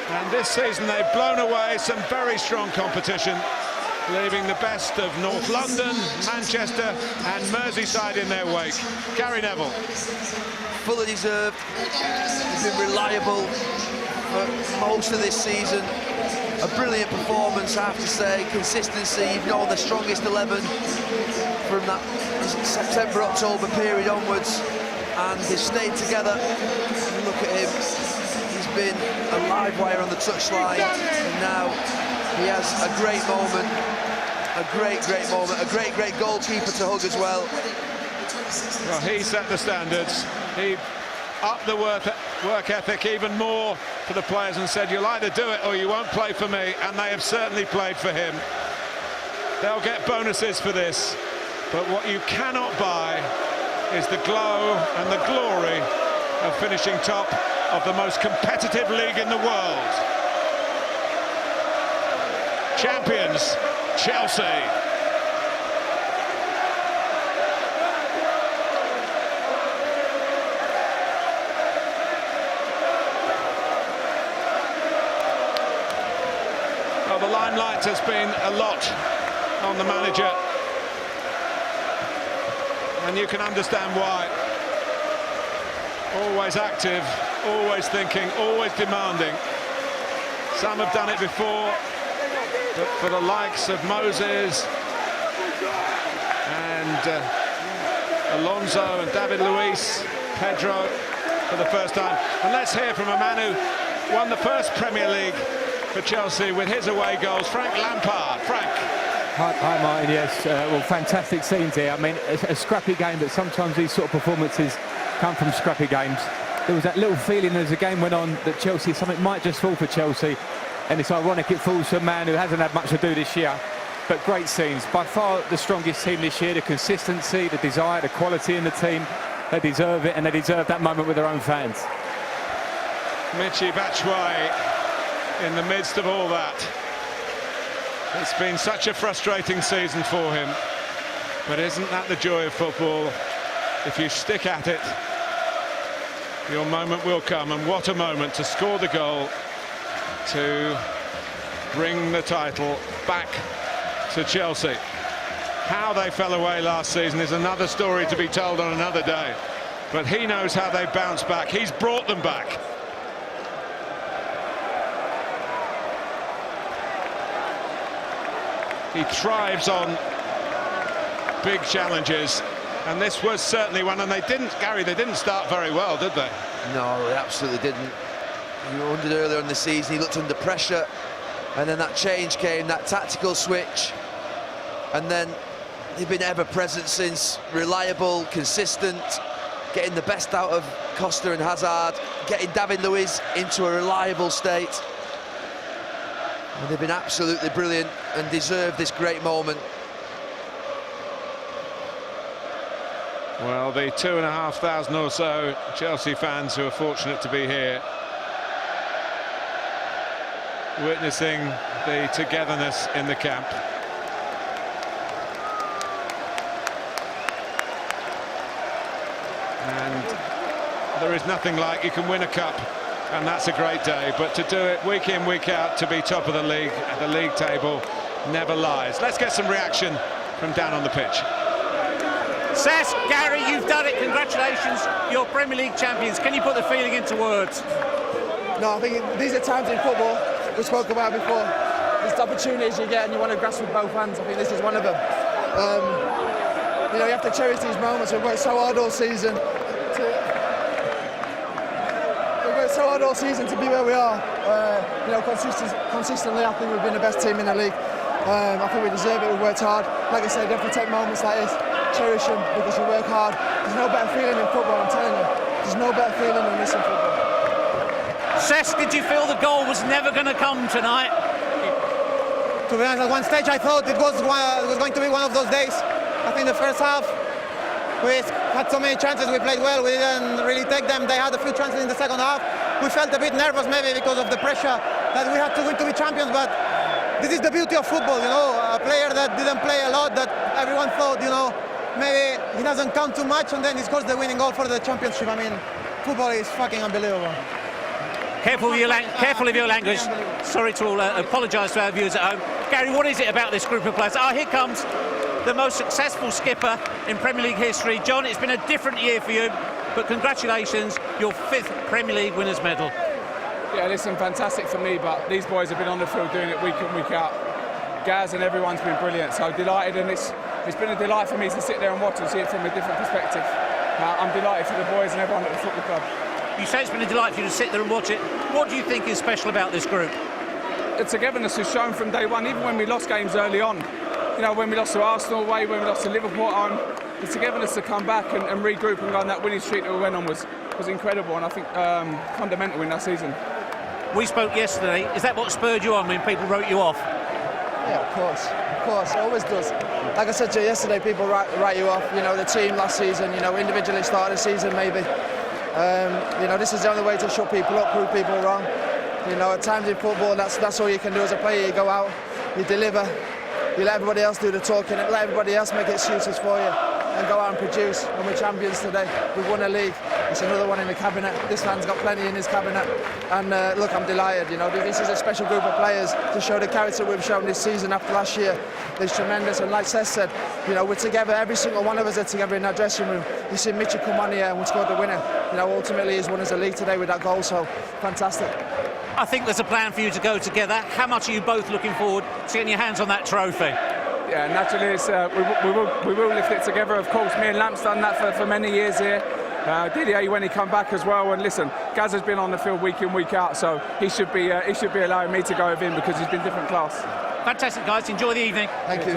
And this season they've blown away some very strong competition, leaving the best of North London, Manchester and Merseyside in their wake. Gary Neville. Fully deserved. He's been reliable for most of this season. A brilliant performance, I have to say. Consistency, you've known the strongest 11 from that September-October period onwards, and they've stayed together. You look at him, he's been a live wire on the touchline, and now he has a great moment, a great moment, a great goalkeeper to hug as well. Well, he set the standards. He upped the work ethic even more for the players and said, you'll either do it or you won't play for me, and they have certainly played for him. They'll get bonuses for this, but what you cannot buy is the glow and the glory of finishing top of the most competitive league in the world. Champions, Chelsea. Well, the limelight has been a lot on the manager, and you can understand why. Always active, always thinking, always demanding. Some have done it before, but for the likes of Moses and Alonso and David Luiz, Pedro for the first time. And let's hear from a man who won the first Premier League for Chelsea with his away goals, Frank Lampard. Frank. Hi Martin, yes, well, fantastic scenes here. I mean, a scrappy game, but sometimes these sort of performances come from scrappy games. There was that little feeling as the game went on that Chelsea, something might just fall for Chelsea, and it's ironic it falls to a man who hasn't had much to do this year. But great scenes, by far the strongest team this year, the consistency, the desire, the quality in the team. They deserve it, and they deserve that moment with their own fans. Michy Batshuayi in the midst of all that. It's been such a frustrating season for him, but isn't that the joy of football? If you stick at it, your moment will come, and what a moment to score the goal to bring the title back to Chelsea. How they fell away last season is another story to be told on another day, but he knows how they bounced back. He's brought them back. He thrives on big challenges, and this was certainly one. And they didn't, Gary, they didn't start very well, did they? No, they absolutely didn't. You wondered earlier in the season, he looked under pressure, and then that change came, that tactical switch, and then they've been ever present since. Reliable, consistent, getting the best out of Costa and Hazard, getting David Luiz into a reliable state. And they've been absolutely brilliant and deserve this great moment. Well, the 2,500 or so Chelsea fans who are fortunate to be here, witnessing the togetherness in the camp. And there is nothing like, you can win a cup, and that's a great day, but to do it week in, week out, to be top of the league at the league table, never lies. Let's get some reaction from down on the pitch. Cesc, Gary, you've done it. Congratulations. You're Premier League champions. Can you put the feeling into words? No, I think these are times in football we spoke about before. These opportunities you get and you want to grasp with both hands. I think this is one of them. You know, you have to cherish these moments. We've worked so hard all season to be where we are. You know, consistently, I think we've been the best team in the league. I think we deserve it. We've worked hard. Like I said, you have to take moments like this, cherish them because you work hard. There's no better feeling in football, I'm telling you. There's no better feeling than this in football. Cesc, did you feel the goal was never going to come tonight? To be honest, at one stage I thought it was going to be one of those days. I think the first half we had so many chances, we played well, we didn't really take them. They had a few chances in the second half. We felt a bit nervous maybe because of the pressure that we had to win to be champions, but this is the beauty of football, you know, a player that didn't play a lot, that everyone thought, you know, maybe he doesn't count too much, and then he scores the winning goal for the championship. I mean, football is fucking unbelievable. Careful of your language. Sorry to all, apologise to our viewers at home. Gary, what is it about this group of players? Oh, here comes the most successful skipper in Premier League history. John, it's been a different year for you, but congratulations, your 5th Premier League winners' medal. Yeah, listen, fantastic for me, but these boys have been on the field doing it week in, week out. Gaz and everyone's been brilliant, so delighted, and it's been a delight for me to sit there and watch and see it from a different perspective. I'm delighted for the boys and everyone at the football club. You say it's been a delight for you to sit there and watch it. What do you think is special about this group? The togetherness is shown from day one, even when we lost games early on. You know, when we lost to Arsenal away, when we lost to Liverpool at home, the togetherness to come back and regroup and go on that winning streak that we went on was incredible, and I think fundamental in that season. We spoke yesterday. Is that what spurred you on when people wrote you off? Yeah, of course, it always does. Like I said to you yesterday, people write you off. You know, the team last season, you know, individually started the season maybe. You know, this is the only way to shut people up, prove people wrong. You know, at times in football, that's all you can do as a player. You go out, you deliver, you let everybody else do the talking, and let everybody else make excuses for you, and go out and produce. And we're champions today. We've won a league. It's another one in the cabinet. This man's got plenty in his cabinet. And look, I'm delighted. You know, this is a special group of players to show the character we've shown this season after last year. It's tremendous. And like Cesc said, you know, we're together. Every single one of us are together in that dressing room. You see Mitchell come on here and we scored the winner. You know, ultimately he's won us a league today with that goal. So fantastic. I think there's a plan for you to go together. How much are you both looking forward to getting your hands on that trophy? Yeah, naturally, we will lift it together. Of course, me and Lamp's done that for many years here. Didier when he come back as well, and listen, Gaz has been on the field week in, week out, so he should be allowing me to go with him because he's been different class. Fantastic, guys. Enjoy the evening. Thank you.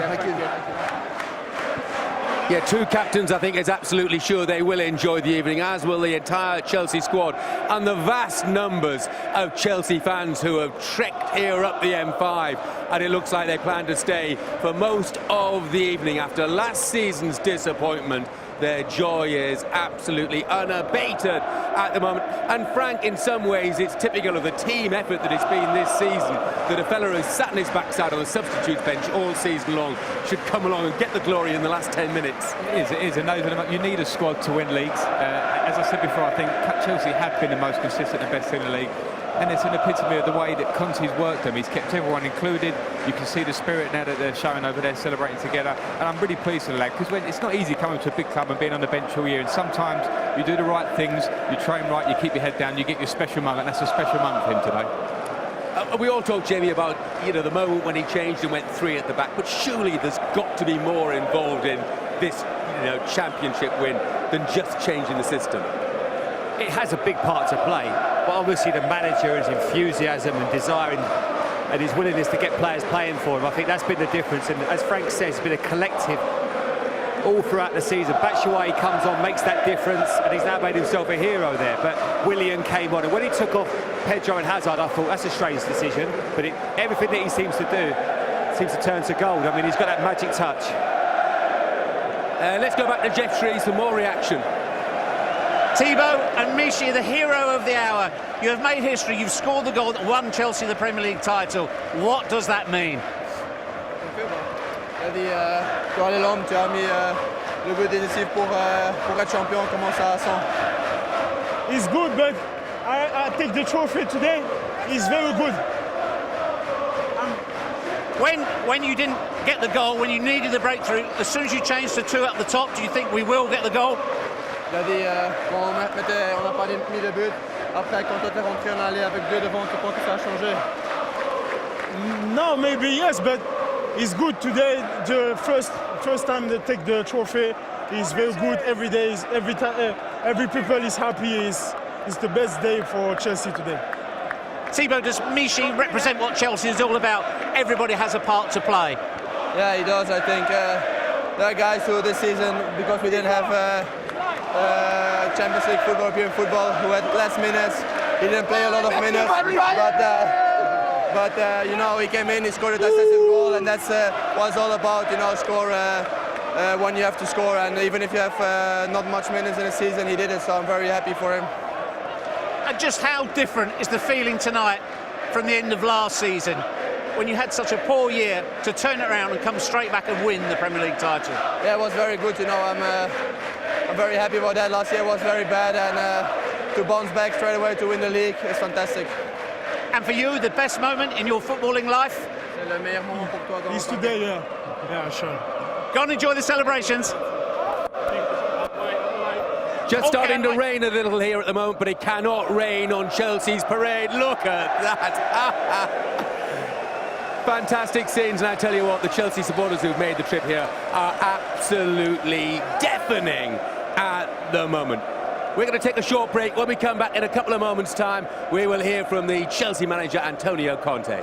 Yeah, two captains, I think, is absolutely sure they will enjoy the evening, as will the entire Chelsea squad, and the vast numbers of Chelsea fans who have trekked here up the M5, and it looks like they plan to stay for most of the evening after last season's disappointment. their joy is absolutely unabated at the moment. And Frank, in some ways, it's typical of the team effort that it's been this season, that a fella who's sat on his backside on the substitute bench all season long should come along and get the glory in the last 10 minutes. It is, and you need a squad to win leagues. As I said before, I think Chelsea have been the most consistent and best team in the league. And it's an epitome of the way that Conte's worked them. He's kept everyone included. You can see the spirit now that they're showing over there, celebrating together. And I'm really pleased with the lad, because it's not easy coming to a big club and being on the bench all year. And sometimes you do the right things, you train right, you keep your head down, you get your special moment. That's a special moment for him today. We all talked, Jamie, about the moment when he changed and went 3 at the back. But surely there's got to be more involved in this championship win than just changing the system. It has a big part to play, but obviously the manager, his enthusiasm and desire and his willingness to get players playing for him, I think that's been the difference. And as Frank says, it's been a collective all throughout the season. Batshuayi comes on, makes that difference, and he's now made himself a hero there. But Willian came on, and when he took off Pedro and Hazard, I thought that's a strange decision, but everything that he seems to do seems to turn to gold. I mean, he's got that magic touch. Let's go back to Jeff Shreve for more reaction. Thibaut and Michy, the hero of the hour. You have made history. You've scored the goal that won Chelsea the Premier League title. What does that mean? Il a dit pour aller l'homme, tu as mis le but décisif pour être champion. Comment ça sent? It's good, but I take the trophy today. It's very good. When you didn't get the goal, when you needed the breakthrough, as soon as you changed to 2 up the top, do you think we will get the goal? Il a dit quand on n'a pas mis de but. Après, quand on est rentré, on allait avec 2 devant. Tu penses que ça a changé? No, maybe yes, but it's good today. The first time they take the trophy is very good. Every day, every people is happy. It's the best day for Chelsea today. Thibaut, does Michy represent what Chelsea is all about? Everybody has a part to play. Yeah, he does. I think there are guys who this season, because we didn't have Champions League football, European football, who had less minutes. He didn't play a lot of minutes, but he came in, he scored a decisive goal, and that's what it's all about. Score when you have to score, and even if you have not much minutes in a season, he did it. So I'm very happy for him. And just how different is the feeling tonight from the end of last season, when you had such a poor year, to turn it around and come straight back and win the Premier League title? Yeah, it was very good. I'm very happy about that. Last year was very bad, and to bounce back straight away to win the league is fantastic. And for you, the best moment in your footballing life? It's today, yeah, sure. Go and enjoy the celebrations. Just starting to rain a little here at the moment, but it cannot rain on Chelsea's parade. Look at that. Fantastic scenes, and I tell you what, the Chelsea supporters who've made the trip here are absolutely deafening at the moment. We're going to take a short break. When we come back in a couple of moments' time, we will hear from the Chelsea manager, Antonio Conte.